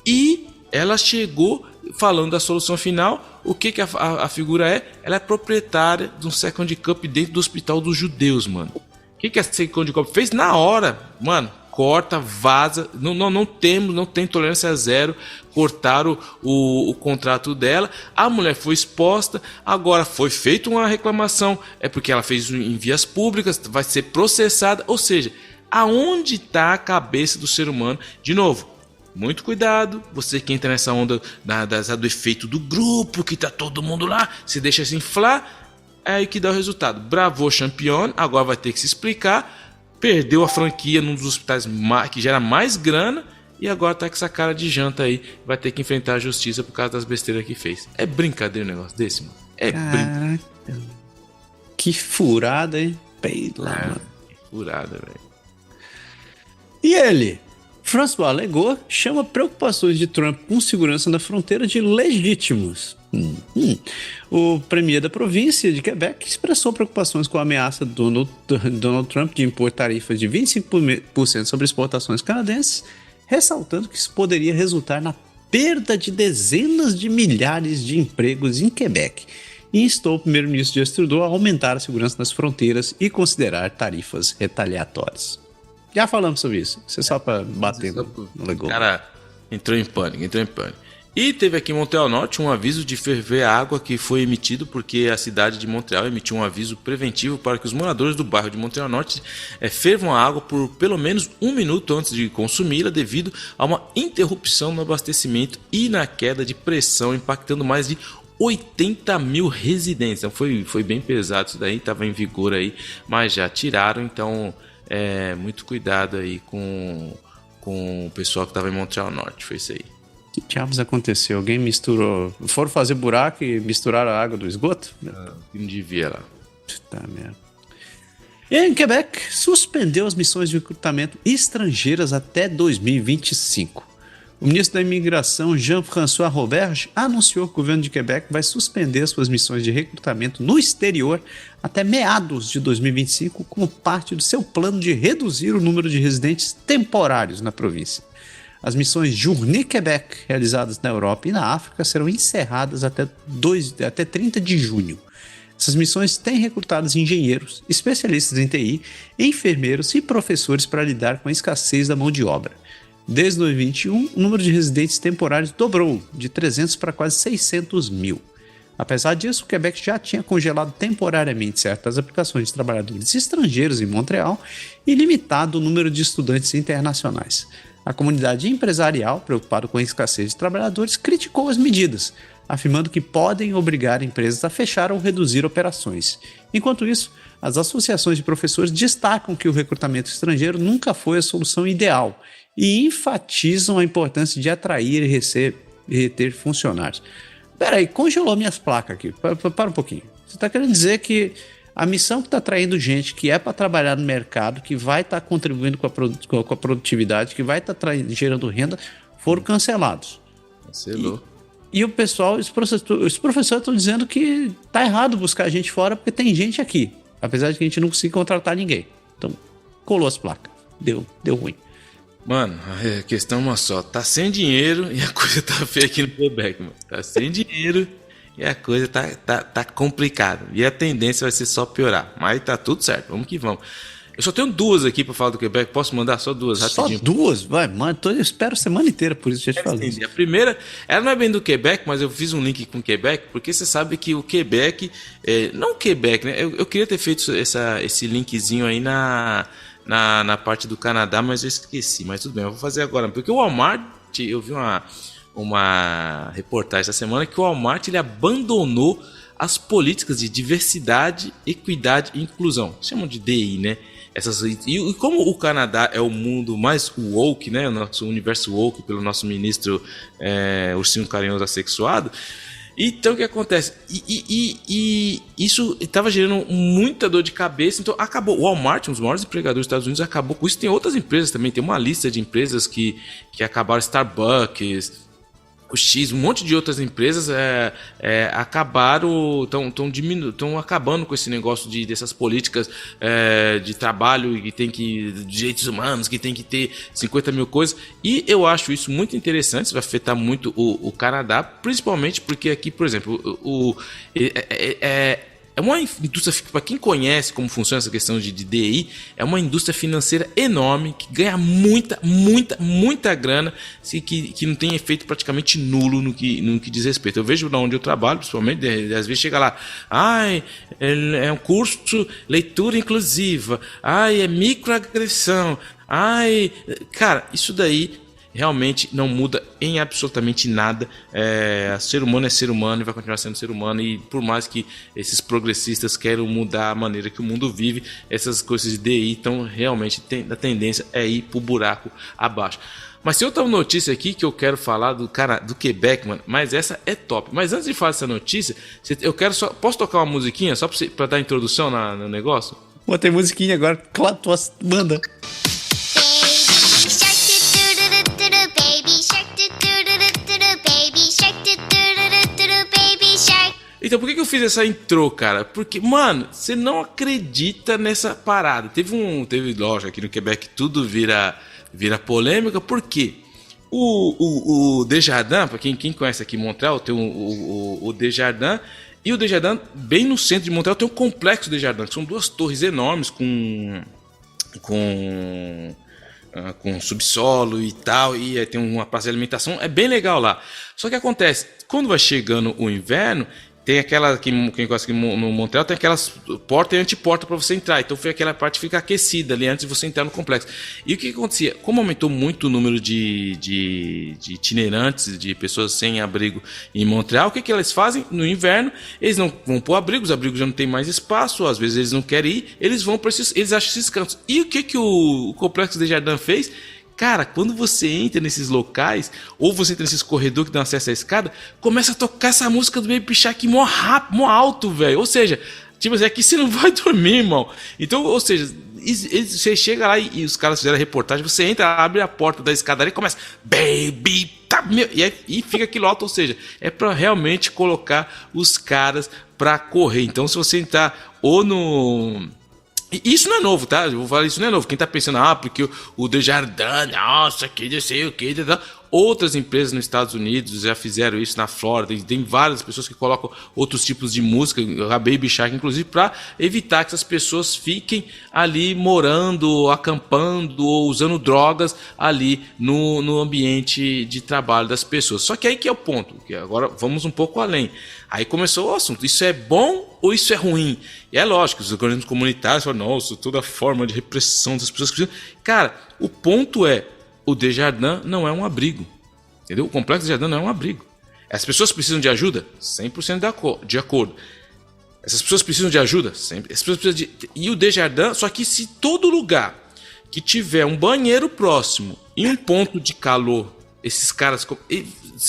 e ela chegou falando da solução final. O que a figura é? Ela é proprietária de um Second Cup dentro do Hospital dos Judeus, mano. O que a Second Cup fez? Na hora, mano, corta, vaza, não tem tolerância zero, cortaram o contrato dela, a mulher foi exposta, agora foi feita uma reclamação, é porque ela fez em vias públicas, vai ser processada, ou seja, aonde está a cabeça do ser humano? De novo, muito cuidado, você que entra nessa onda do efeito do grupo, que tá todo mundo lá, se deixa se inflar, é aí que dá o resultado. Bravo campeão, agora vai ter que se explicar. Perdeu a franquia num dos hospitais que gera mais grana e agora tá com essa cara de janta aí. Vai ter que enfrentar a justiça por causa das besteiras que fez. É brincadeira um negócio desse, mano. Brincadeira. Que furada, hein? Peila, mano. Que furada, velho. E ele? François Legault chama preocupações de Trump com segurança na fronteira de legítimos. O premier da província de Quebec expressou preocupações com a ameaça de Donald Trump de impor tarifas de 25% sobre exportações canadenses, ressaltando que isso poderia resultar na perda de dezenas de milhares de empregos em Quebec, e instou o primeiro-ministro Justin Trudeau a aumentar a segurança nas fronteiras e considerar tarifas retaliatórias. Já falamos sobre isso. Isso é só para bater no Legault. O cara entrou em pânico. E teve aqui em Montreal Norte um aviso de ferver a água que foi emitido porque a cidade de Montreal emitiu um aviso preventivo para que os moradores do bairro de Montreal Norte fervam a água por pelo menos 1 minuto antes de consumi-la devido a uma interrupção no abastecimento e na queda de pressão, impactando mais de 80 mil residentes. Então foi bem pesado isso daí, estava em vigor aí, mas já tiraram, então muito cuidado aí com o pessoal que estava em Montreal Norte, foi isso aí. Que diabos aconteceu? Alguém misturou... Foram fazer buraco e misturaram a água do esgoto? Não devia lá. Tá merda. E em Quebec, suspendeu as missões de recrutamento estrangeiras até 2025. O ministro da Imigração, Jean-François Roberge, anunciou que o governo de Quebec vai suspender suas missões de recrutamento no exterior até meados de 2025, como parte do seu plano de reduzir o número de residentes temporários na província. As missões Journée Québec, realizadas na Europa e na África, serão encerradas até 30 de junho. Essas missões têm recrutado engenheiros, especialistas em TI, enfermeiros e professores para lidar com a escassez da mão de obra. Desde 2021, o número de residentes temporários dobrou, de 300 para quase 600 mil. Apesar disso, o Quebec já tinha congelado temporariamente certas aplicações de trabalhadores estrangeiros em Montreal e limitado o número de estudantes internacionais. A comunidade empresarial, preocupada com a escassez de trabalhadores, criticou as medidas, afirmando que podem obrigar empresas a fechar ou reduzir operações. Enquanto isso, as associações de professores destacam que o recrutamento estrangeiro nunca foi a solução ideal e enfatizam a importância de atrair e reter funcionários. Peraí, congelou minhas placas aqui. Para um pouquinho. Você está querendo dizer que a missão que está atraindo gente que é para trabalhar no mercado, que vai estar contribuindo com a produtividade, que vai estar gerando renda, foram cancelados. Cancelou. E o pessoal, os professores estão dizendo que está errado buscar gente fora porque tem gente aqui. Apesar de que a gente não consiga contratar ninguém. Então, colou as placas. Deu ruim. Mano, a questão é uma só. Tá sem dinheiro e a coisa tá feia aqui no Quebec, mano. Tá sem dinheiro e a coisa tá complicada. E a tendência vai ser só piorar. Mas tá tudo certo, vamos que vamos. Eu só tenho 2 aqui pra falar do Quebec. Posso mandar só 2 rapidinho? Só 2? Vai, mano. Eu espero a semana inteira por isso, já te falei. A primeira, ela não é bem do Quebec, mas eu fiz um link com o Quebec, porque você sabe que o Quebec... não o Quebec, né? Eu queria ter feito esse linkzinho aí na parte do Canadá, mas eu esqueci. Mas tudo bem, eu vou fazer agora. Porque o Walmart, eu vi uma reportagem essa semana que o Walmart ele abandonou as políticas de diversidade, equidade e inclusão. Chamam de DI, né? E como o Canadá é o mundo mais woke, né? O nosso universo woke pelo nosso ministro Ursinho Carinhoso Assexuado. Então o que acontece? E isso estava gerando muita dor de cabeça. Então acabou. O Walmart, um dos maiores empregadores dos Estados Unidos, acabou com isso. Tem outras empresas também. Tem uma lista de empresas que acabaram. Starbucks, o X, um monte de outras empresas acabaram, estão acabando com esse negócio dessas políticas de trabalho e de direitos humanos, que tem que ter 50 mil coisas. E eu acho isso muito interessante, isso vai afetar muito o Canadá, principalmente porque aqui, por exemplo, é uma indústria, para quem conhece como funciona essa questão de DI, é uma indústria financeira enorme, que ganha muita grana, que não tem efeito praticamente nulo no que diz respeito. Eu vejo onde eu trabalho, principalmente, às vezes chega lá, é um curso leitura inclusiva, é microagressão, cara, isso daí realmente não muda em absolutamente nada. Ser humano é ser humano e vai continuar sendo ser humano, e por mais que esses progressistas queiram mudar a maneira que o mundo vive, essas coisas de DI estão realmente a tendência é ir pro buraco abaixo. Mas tem outra notícia aqui que eu quero falar do Quebec, mano, mas essa é top. Mas antes de falar dessa notícia, eu quero posso tocar uma musiquinha só pra dar introdução no negócio? Botei musiquinha agora, claro, manda. Então por que eu fiz essa intro, cara? Porque, mano, você não acredita nessa parada. Teve loja aqui no Quebec, tudo vira polêmica. Por quê? O Desjardins, pra quem conhece aqui em Montreal, tem o Desjardins. E o Desjardins, bem no centro de Montreal, tem o Complexo Desjardins, que são 2 torres enormes com com subsolo e tal, e aí tem uma praça de alimentação, é bem legal lá. Só que acontece, quando vai chegando o inverno, tem aquela, quem gosta aqui no Montreal, tem aquelas porta e antiporta para você entrar. Então foi aquela parte que fica aquecida ali antes de você entrar no complexo. E o que acontecia? Como aumentou muito o número de itinerantes, de pessoas sem abrigo em Montreal, o que eles fazem? No inverno, eles não vão pôr abrigos, os abrigos já não tem mais espaço, às vezes eles não querem ir, eles vão para eles acham esses cantos. E o que o Complexo Desjardins fez? Cara, quando você entra nesses locais, ou você entra nesses corredores que dão acesso à escada, começa a tocar essa música do Baby Shark mó rápido, mó alto, velho. Ou seja, tipo assim, aqui você não vai dormir, irmão. Então, ou seja, você chega lá e os caras fizeram a reportagem, você entra, abre a porta da escadaria e começa, Baby, tá, meu, e fica aquilo alto, ou seja, é pra realmente colocar os caras pra correr. Então, se você entrar ou no... Isso não é novo, tá? Eu vou falar, isso não é novo. Quem tá pensando, porque o Desjardins, nossa, que não sei o que, outras empresas nos Estados Unidos já fizeram isso, na Flórida, e tem várias pessoas que colocam outros tipos de música, a Baby Shark, inclusive, para evitar que essas pessoas fiquem ali morando, acampando ou usando drogas ali no ambiente de trabalho das pessoas. Só que aí que é o ponto, que agora vamos um pouco além. Aí começou o assunto, isso é bom ou isso é ruim? E é lógico, os organismos comunitários falam, nossa, toda forma de repressão das pessoas que precisam. Cara, o ponto é, o Desjardins não é um abrigo, entendeu? O Complexo Desjardins não é um abrigo. As pessoas precisam de ajuda? 100% de acordo. Essas pessoas precisam de ajuda? Sempre. As pessoas precisam de... E o Desjardins, só que se todo lugar que tiver um banheiro próximo e um ponto de calor, esses caras...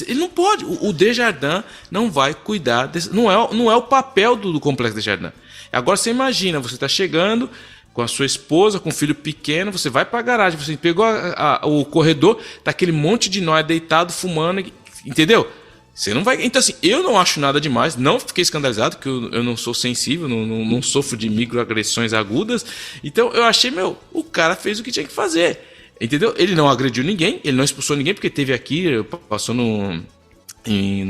Ele não pode. O Desjardins não vai cuidar desse, não é o papel do Complexo Desjardins. Agora você imagina, você está chegando com a sua esposa, com um filho pequeno, você vai para a garagem, você pegou o corredor, tá aquele monte de nóia deitado, fumando, entendeu? Você não vai... Então assim, eu não acho nada demais, não fiquei escandalizado, porque eu não sou sensível, não sofro de microagressões agudas, então eu achei, o cara fez o que tinha que fazer. Entendeu? Ele não agrediu ninguém, ele não expulsou ninguém, porque teve aqui, passou no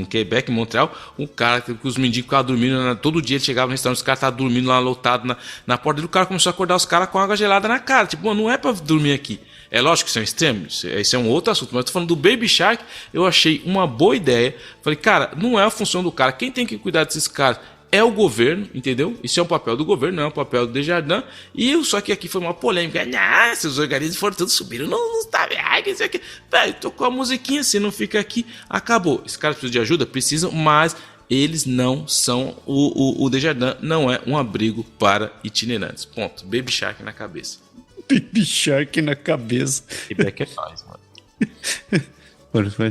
Quebec, em Montreal, um cara que os mendigos ficavam dormindo, todo dia ele chegava no restaurante, os caras estavam dormindo lá lotado na porta dele, o cara começou a acordar os caras com água gelada na cara, tipo, não é pra dormir aqui. É lógico que isso é um extremo, isso é um outro assunto, mas eu tô falando do Baby Shark, eu achei uma boa ideia, falei, cara, não é a função do cara, quem tem que cuidar desses caras é o governo, entendeu? Isso é um papel do governo, não é um papel do Desjardins. E só que aqui foi uma polêmica. Nossa, os organismos foram todos subiram. Não está bem, isso aqui. Velho, tocou a musiquinha, se não fica aqui, acabou. Esses caras precisam de ajuda? Precisam, mas eles não são. O Desjardins não é um abrigo para itinerantes. Ponto. Baby Shark na cabeça. Baby Shark na cabeça. E Beck é faz, mano.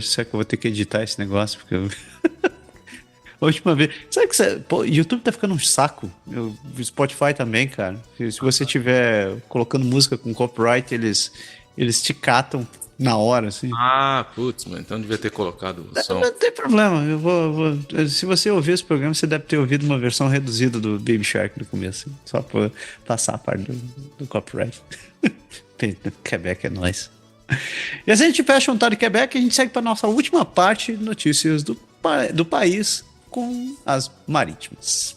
Será que eu vou ter que editar esse negócio? Porque eu... A última vez. Sabe que o YouTube tá ficando um saco. O Spotify também, cara. Se você tiver colocando música com copyright, eles te catam na hora, assim. Putz, mano. Então devia ter colocado o som. Não tem problema. Se você ouvir esse programa, você deve ter ouvido uma versão reduzida do Baby Shark no começo. Assim, só pra passar a parte do copyright. Quebec é nóis. E assim a gente fecha um tal de Quebec e a gente segue pra nossa última parte, notícias do país, com as marítimas.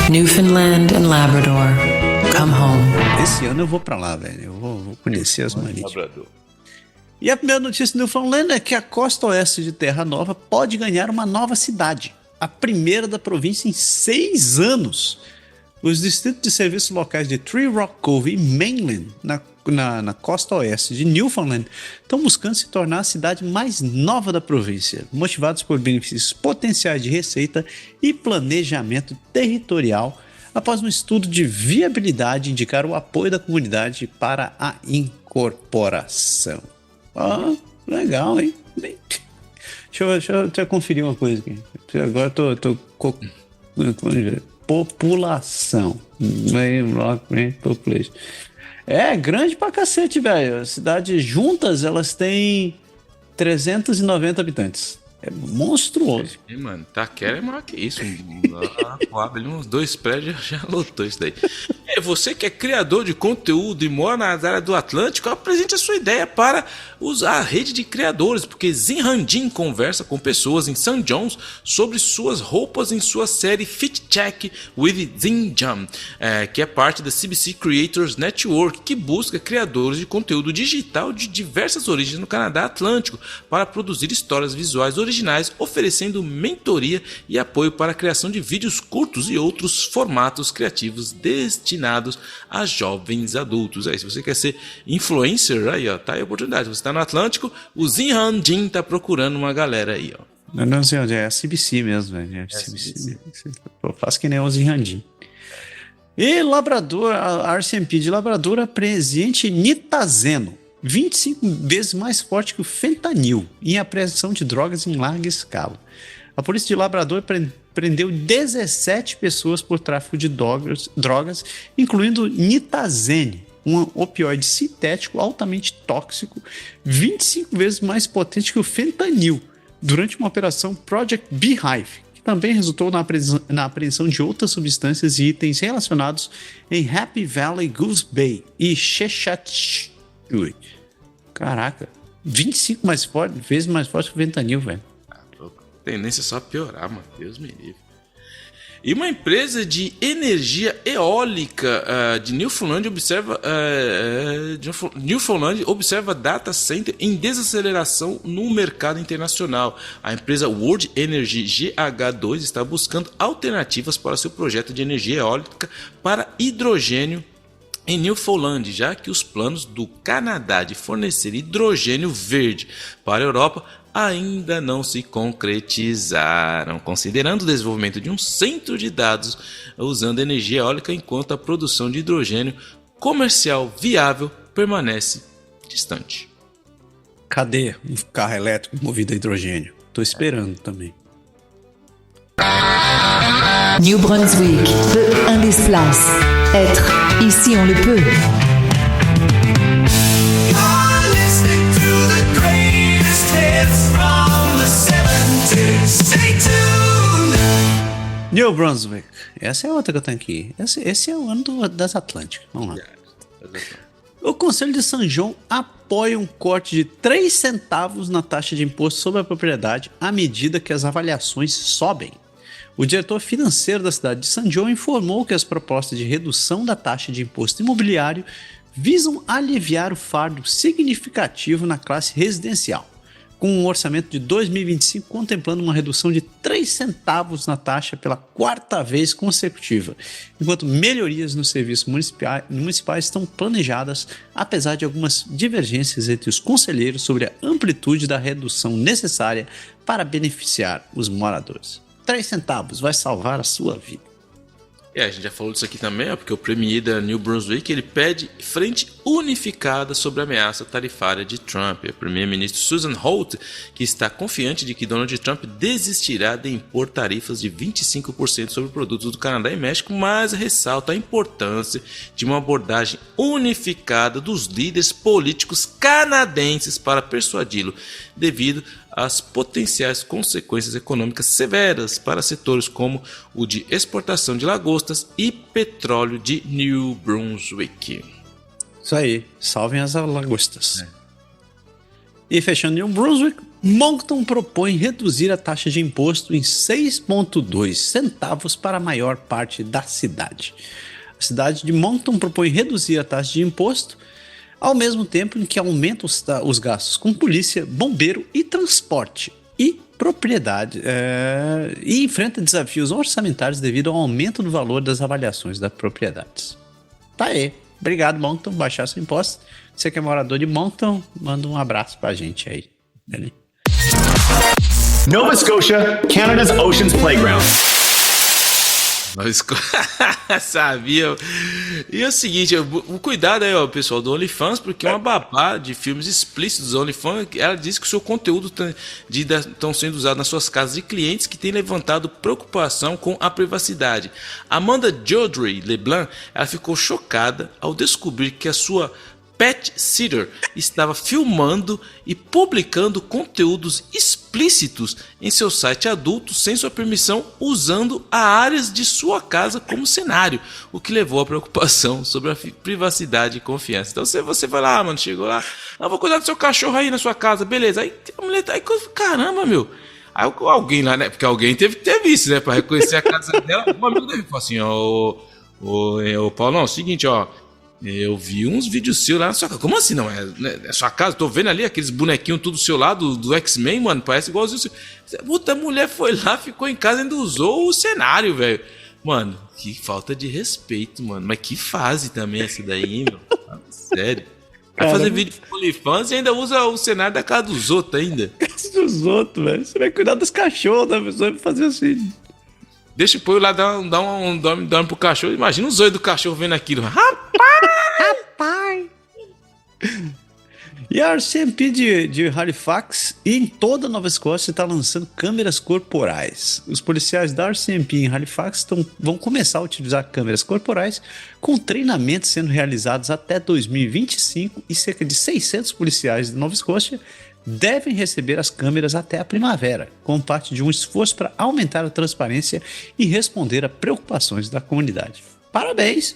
Newfoundland and Labrador. Come home. Esse ano eu vou pra lá, velho. Eu vou conhecer as marítimas. E a primeira notícia do Newfoundland é que a costa oeste de Terra Nova pode ganhar uma nova cidade, a primeira da província em 6 anos. Os distritos de serviços locais de Tree Rock Cove e Mainland, na costa oeste de Newfoundland, estão buscando se tornar a cidade mais nova da província, motivados por benefícios potenciais de receita e planejamento territorial, após um estudo de viabilidade indicar o apoio da comunidade para a incorporação. Legal, hein? Deixa eu conferir uma coisa aqui. Agora eu tô população. É grande pra cacete, velho. As cidades juntas, elas têm 390 habitantes. É monstruoso. Mano, Taquera é maior que isso. Abre uns 2 prédios, já lotou isso daí. você que é criador de conteúdo e mora na área do Atlântico, apresente a sua ideia para usar a rede de criadores, porque Zinhandin conversa com pessoas em St. John's sobre suas roupas em sua série Fit Check with Zinjan, que é parte da CBC Creators Network, que busca criadores de conteúdo digital de diversas origens no Canadá Atlântico para produzir histórias visuais originais, oferecendo mentoria e apoio para a criação de vídeos curtos e outros formatos criativos destinados a jovens adultos. Aí, se você quer ser influencer, aí ó, tá aí a oportunidade. Você tá no Atlântico, o Zinhandin tá procurando uma galera aí, ó. Não sei onde é a CBC mesmo, velho. CBC. Eu faço que nem o Zinhandin. E Labrador, a RCMP de Labrador apresente nitazeno, 25 vezes mais forte que o fentanil, em apreensão de drogas em larga escala. A polícia de Labrador prendeu 17 pessoas por tráfico de drogas, incluindo nitazene, um opioide sintético altamente tóxico, 25 vezes mais potente que o fentanil, durante uma operação Project Beehive, que também resultou na apreensão de outras substâncias e itens relacionados em Happy Valley, Goose Bay e Sheshatshui. Caraca, 25 vezes mais forte que o fentanil, velho. Tendência só a piorar, mano. Deus me livre. E uma empresa de energia eólica de Newfoundland observa data center em desaceleração no mercado internacional. A empresa World Energy GH2 está buscando alternativas para seu projeto de energia eólica para hidrogênio em Newfoundland, já que os planos do Canadá de fornecer hidrogênio verde para a Europa ainda não se concretizaram, considerando o desenvolvimento de um centro de dados usando energia eólica, enquanto a produção de hidrogênio comercial viável permanece distante. Cadê um carro elétrico movido a hidrogênio? Tô esperando também. New Brunswick, un des places. Être, ici on le peut. New Brunswick. Essa é outra que eu tenho aqui. Esse é o ano das Atlânticas. Vamos lá. O Conselho de São João apoia um corte de 3 centavos na taxa de imposto sobre a propriedade à medida que as avaliações sobem. O diretor financeiro da cidade de São João informou que as propostas de redução da taxa de imposto imobiliário visam aliviar o fardo significativo na classe residencial, com um orçamento de 2025 contemplando uma redução de 3 centavos na taxa pela 4ª vez consecutiva, enquanto melhorias nos serviços municipais estão planejadas, apesar de algumas divergências entre os conselheiros sobre a amplitude da redução necessária para beneficiar os moradores. 3 centavos vai salvar a sua vida. A gente já falou disso aqui também, porque o Premier da New Brunswick ele pede frente unificada sobre a ameaça tarifária de Trump. A Primeira-Ministra Susan Holt, que está confiante de que Donald Trump desistirá de impor tarifas de 25% sobre produtos do Canadá e México, mas ressalta a importância de uma abordagem unificada dos líderes políticos canadenses para persuadi-lo, devido às potenciais consequências econômicas severas para setores como o de exportação de lagostas e petróleo de New Brunswick. Isso aí, salvem as lagostas. E fechando New Brunswick, Moncton propõe reduzir a taxa de imposto em 6,2 centavos para a maior parte da cidade. A cidade de Moncton propõe reduzir a taxa de imposto ao mesmo tempo em que aumenta os gastos com polícia, bombeiro e transporte e propriedade, e enfrenta desafios orçamentários devido ao aumento do valor das avaliações das propriedades. Tá aí. Obrigado, Moncton, baixar seu imposto. Você que é morador de Moncton, manda um abraço pra gente aí. Beleza? Nova Scotia, Canada's Oceans Playground. Sabia. E é o seguinte, o cuidado aí, ó, pessoal do OnlyFans, porque uma babá de filmes explícitos do OnlyFans, ela diz que o seu conteúdo estão sendo usado nas suas casas de clientes, que tem levantado preocupação com a privacidade. Amanda Jodrey LeBlanc, ela ficou chocada ao descobrir que a sua pet sitter estava filmando e publicando conteúdos explícitos explícitos em seu site adulto sem sua permissão, usando áreas de sua casa como cenário, o que levou à preocupação sobre a privacidade e confiança. Então você vai lá, mano, chegou lá, vou cuidar do seu cachorro aí na sua casa, beleza. Aí a mulher tá aí, caramba, meu. Aí alguém lá, né, porque alguém teve que ter visto, né, pra reconhecer a casa dela. Um amigo dele falou assim, ô Paulão, é o seguinte, ó, eu vi uns vídeos seus lá na sua casa. Como assim, não? É sua casa? Tô vendo ali aqueles bonequinhos tudo do seu lado, do X-Men, mano. Parece igualzinho. Puta, a mulher foi lá, ficou em casa e ainda usou o cenário, velho. Mano, que falta de respeito, mano. Mas que fase também essa daí, meu. Sério. Vai fazer vídeo com OnlyFans e ainda usa o cenário da casa dos outros ainda. Casa dos outros, velho. Você vai cuidar dos cachorros da pessoa e fazer assim. Deixa o povo lá dar um dorme pro cachorro. Imagina os olhos do cachorro vendo aquilo. Rapaz! E a RCMP de Halifax e em toda a Nova Escócia está lançando câmeras corporais. Os policiais da RCMP em Halifax vão começar a utilizar câmeras corporais com treinamentos sendo realizados até 2025 e cerca de 600 policiais da Nova Escócia devem receber as câmeras até a primavera, como parte de um esforço para aumentar a transparência e responder a preocupações da comunidade. Parabéns,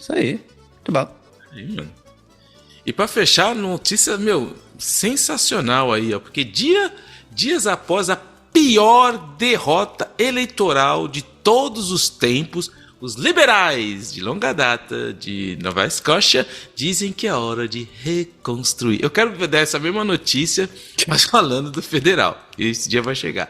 isso aí. Muito bom. Aí, mano. E pra fechar, notícia, sensacional aí, ó, porque dias após a pior derrota eleitoral de todos os tempos, os liberais de longa data de Nova Escócia dizem que é hora de reconstruir. Eu quero dar essa mesma notícia, mas falando do federal. Esse dia vai chegar.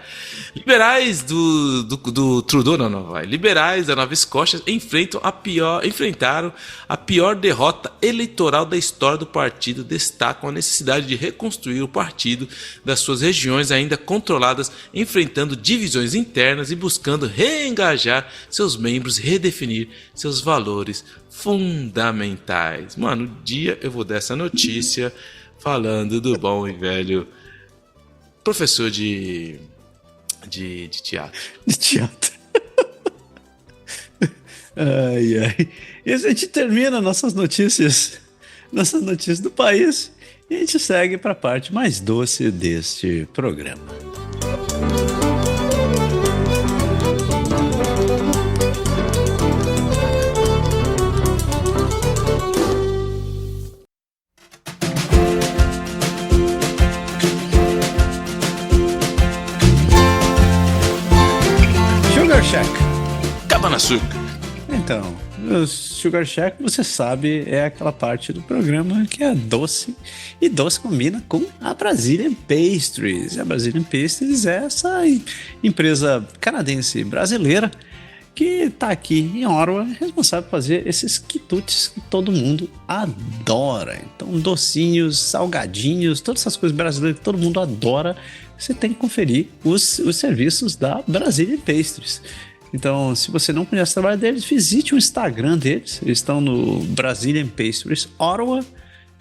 Liberais do Trudeau, não vai. Liberais da Nova Escócia enfrentaram a pior derrota eleitoral da história do partido. Destacam a necessidade de reconstruir o partido das suas regiões ainda controladas, enfrentando divisões internas e buscando reengajar seus membros e redefinir seus valores fundamentais. Mano, um dia eu vou dar essa notícia falando do bom e velho professor de teatro. De teatro. Ai. E a gente termina nossas notícias do país e a gente segue para a parte mais doce deste programa. Sugar Shack. Caba-na-açúcar. Então, o Sugar Shack, você sabe, é aquela parte do programa que é doce. E doce combina com a Brazilian Pastries. A Brazilian Pastries é essa empresa canadense brasileira que está aqui em Ottawa, responsável por fazer esses quitutes que todo mundo adora. Então, docinhos, salgadinhos, todas essas coisas brasileiras que todo mundo adora, você tem que conferir os serviços da Brazilian Pastries. Então, se você não conhece o trabalho deles, visite o Instagram deles. Eles estão no Brazilian Pastries Ottawa.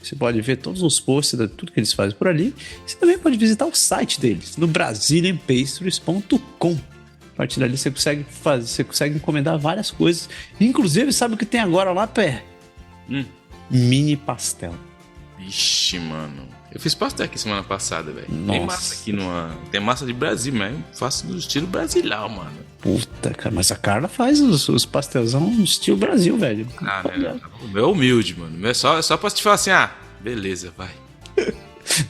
Você pode ver todos os posts de tudo que eles fazem por ali. Você também pode visitar o site deles, no brazilianpastries.com. A partir dali você consegue encomendar várias coisas. Inclusive, sabe o que tem agora lá, Pé? Mini pastel. Ixi, mano. Eu fiz pastel aqui semana passada, velho. Tem massa aqui tem massa de Brasil, mas eu faço no estilo brasilão, mano. Puta, cara, mas a Carla faz os pastelzão no estilo Brasil, velho. Né? O meu é humilde, mano. O meu é só pra te falar assim, beleza, vai.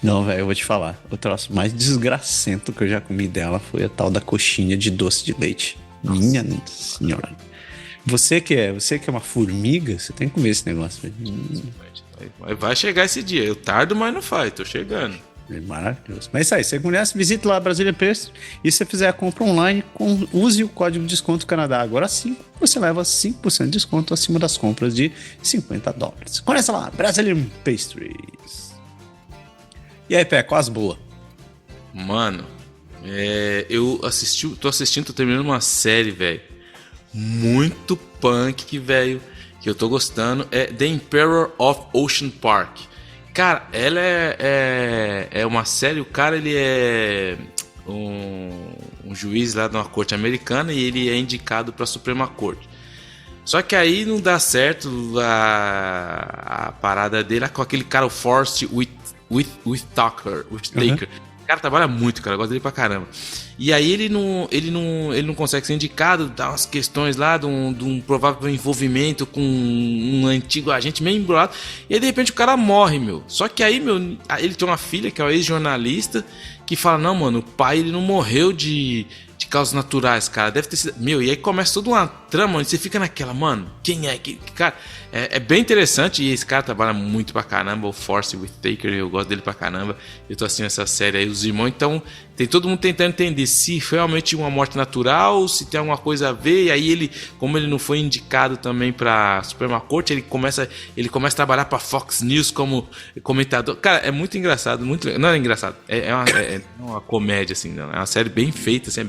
Não, velho, eu vou te falar. O troço mais desgracento que eu já comi dela foi a tal da coxinha de doce de leite. Nossa. Minha senhora. Você que é uma formiga, você tem que comer esse negócio, velho. Vai chegar esse dia. Eu tardo, mas não faz. Tô chegando. É maravilhoso. Mas é isso aí. Você conhece, visite lá a Brasília Pastries. E se você fizer a compra online, use o código de desconto Canadá Agora 5. Você leva 5% de desconto acima das compras de $50. Conheça lá, Brazilian Pastries. E aí, Pé, quase boa. Mano, tô terminando uma série, velho. Muito punk, velho. Que eu tô gostando, é The Emperor of Ocean Park. Cara, ela é uma série, o cara ele é um juiz lá de uma corte americana e ele é indicado pra Suprema Corte. Só que aí não dá certo a parada dele com aquele cara, o Forrest Whitaker. cara trabalha muito, cara. Eu gosto dele pra caramba. E aí ele não consegue ser indicado, dá umas questões lá de um provável envolvimento com um antigo agente meio embrulhado. E aí de repente o cara morre, meu. Só que aí, meu, ele tem uma filha que é o ex-jornalista que fala, não, mano, o pai ele não morreu de causas naturais, cara. Deve ter sido... Meu, e aí começa toda uma trama onde você fica naquela, mano, quem é? Cara, é bem interessante e esse cara trabalha muito pra caramba, o Force Whitaker, eu gosto dele pra caramba. Eu tô assistindo essa série aí, os irmãos, então tem todo mundo tentando entender se foi realmente uma morte natural, se tem alguma coisa a ver, e aí ele, como ele não foi indicado também pra Suprema Corte, ele começa a trabalhar pra Fox News como comentador. Cara, é muito engraçado, não é engraçado, é uma comédia, assim, não. É uma série bem feita, assim,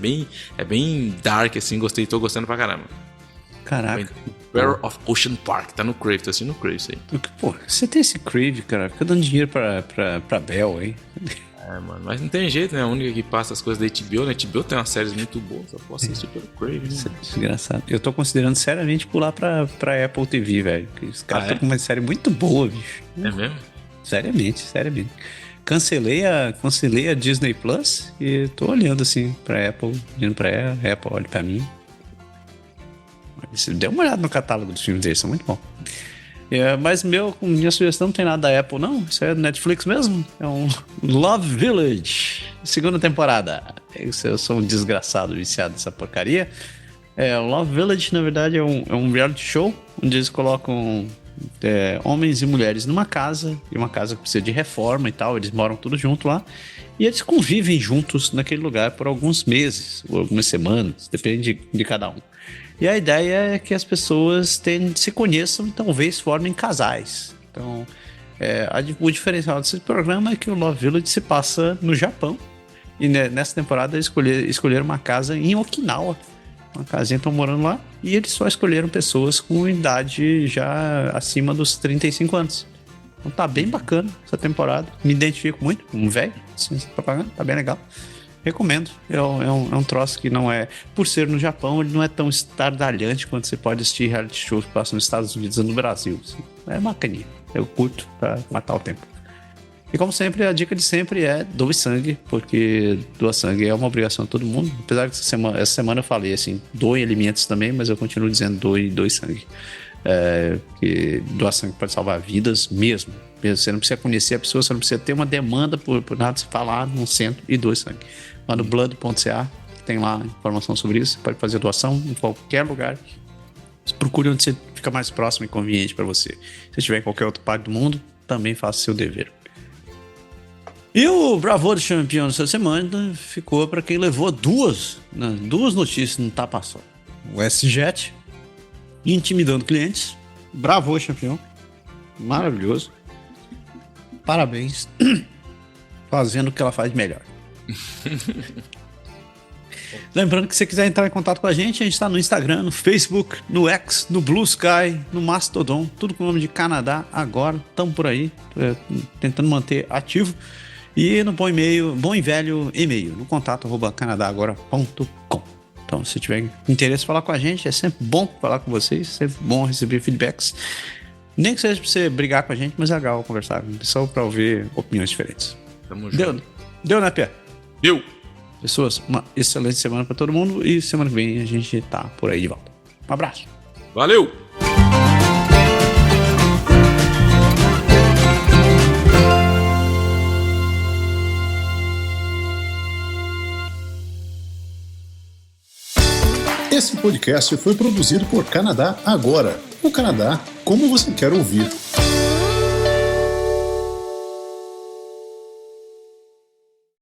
é bem dark, assim, tô gostando pra caramba. Caraca. Battle of Ocean Park, tá no Crave, tô assistindo no Crave isso aí. Pô, você tem esse Crave, cara, fica dando dinheiro pra Bell, hein? Mano, mas não tem jeito, né? A única que passa as coisas da HBO, né? HBO tem umas séries muito boas, só posso assistir pelo Crave, né? Desgraçado. Eu tô considerando seriamente pular pra Apple TV, velho. Os caras estão com uma série muito boa, bicho. É mesmo? Seriamente. Cancelei a Disney Plus e tô olhando assim pra Apple, olhando pra Apple, olha pra mim. Dê uma olhada no catálogo dos filmes deles, são muito bons. Mas minha sugestão não tem nada da Apple, não. Isso é Netflix mesmo. É um Love Village, segunda temporada. Eu sou um desgraçado viciado nessa porcaria. O Love Village, na verdade, é um reality show onde eles colocam homens e mulheres numa casa, e uma casa que precisa de reforma e tal. Eles moram tudo junto lá. E eles convivem juntos naquele lugar por alguns meses, ou algumas semanas, depende de cada um. E a ideia é que as pessoas se conheçam e talvez formem casais. Então, o diferencial desse programa é que o Love Village se passa no Japão. E nessa temporada eles escolheram uma casa em Okinawa. Uma casinha, estão morando lá. E eles só escolheram pessoas com idade já acima dos 35 anos. Então tá bem bacana essa temporada. Me identifico muito, um velho, assim, propaganda, tá bem legal. Recomendo. É um troço que não é... Por ser no Japão, ele não é tão estardalhante quanto você pode assistir reality shows que passam nos Estados Unidos ou no Brasil. Assim. É bacaninha. Eu curto pra matar o tempo. E como sempre, a dica de sempre é doe sangue, porque doar sangue é uma obrigação de todo mundo. Apesar que essa semana eu falei assim, doe alimentos também, mas eu continuo dizendo doe sangue. Porque doar sangue pode salvar vidas mesmo. Você não precisa conhecer a pessoa, você não precisa ter uma demanda por nada, você falar num centro e doe sangue. Lá no blood.ca, tem lá informação sobre isso, você pode fazer doação em qualquer lugar. Procure onde você fica mais próximo e conveniente para você. Se estiver em qualquer outra parte do mundo, também faça o seu dever. E o Bravo do Champion dessa semana ficou para quem levou duas notícias no tapa só. O S-Jet intimidando clientes. Bravo, Champion. Maravilhoso. Parabéns. Fazendo o que ela faz melhor. Lembrando que se você quiser entrar em contato com a gente está no Instagram, no Facebook, no X, no Blue Sky, no Mastodon, tudo com o nome de Canadá Agora. Estamos por aí, tentando manter ativo. E no bom e velho e-mail, no contato@canadagora.com. Então, se tiver interesse em falar com a gente, é sempre bom falar com vocês, sempre bom receber feedbacks. Nem que seja pra você brigar com a gente, mas é legal conversar, só pra ouvir opiniões diferentes. Tamo junto. Deu, né, Pia? Deu. Pessoas, uma excelente semana pra todo mundo e semana que vem a gente tá por aí de volta. Um abraço. Valeu! Esse podcast foi produzido por Canadá Agora. O Canadá como você quer ouvir.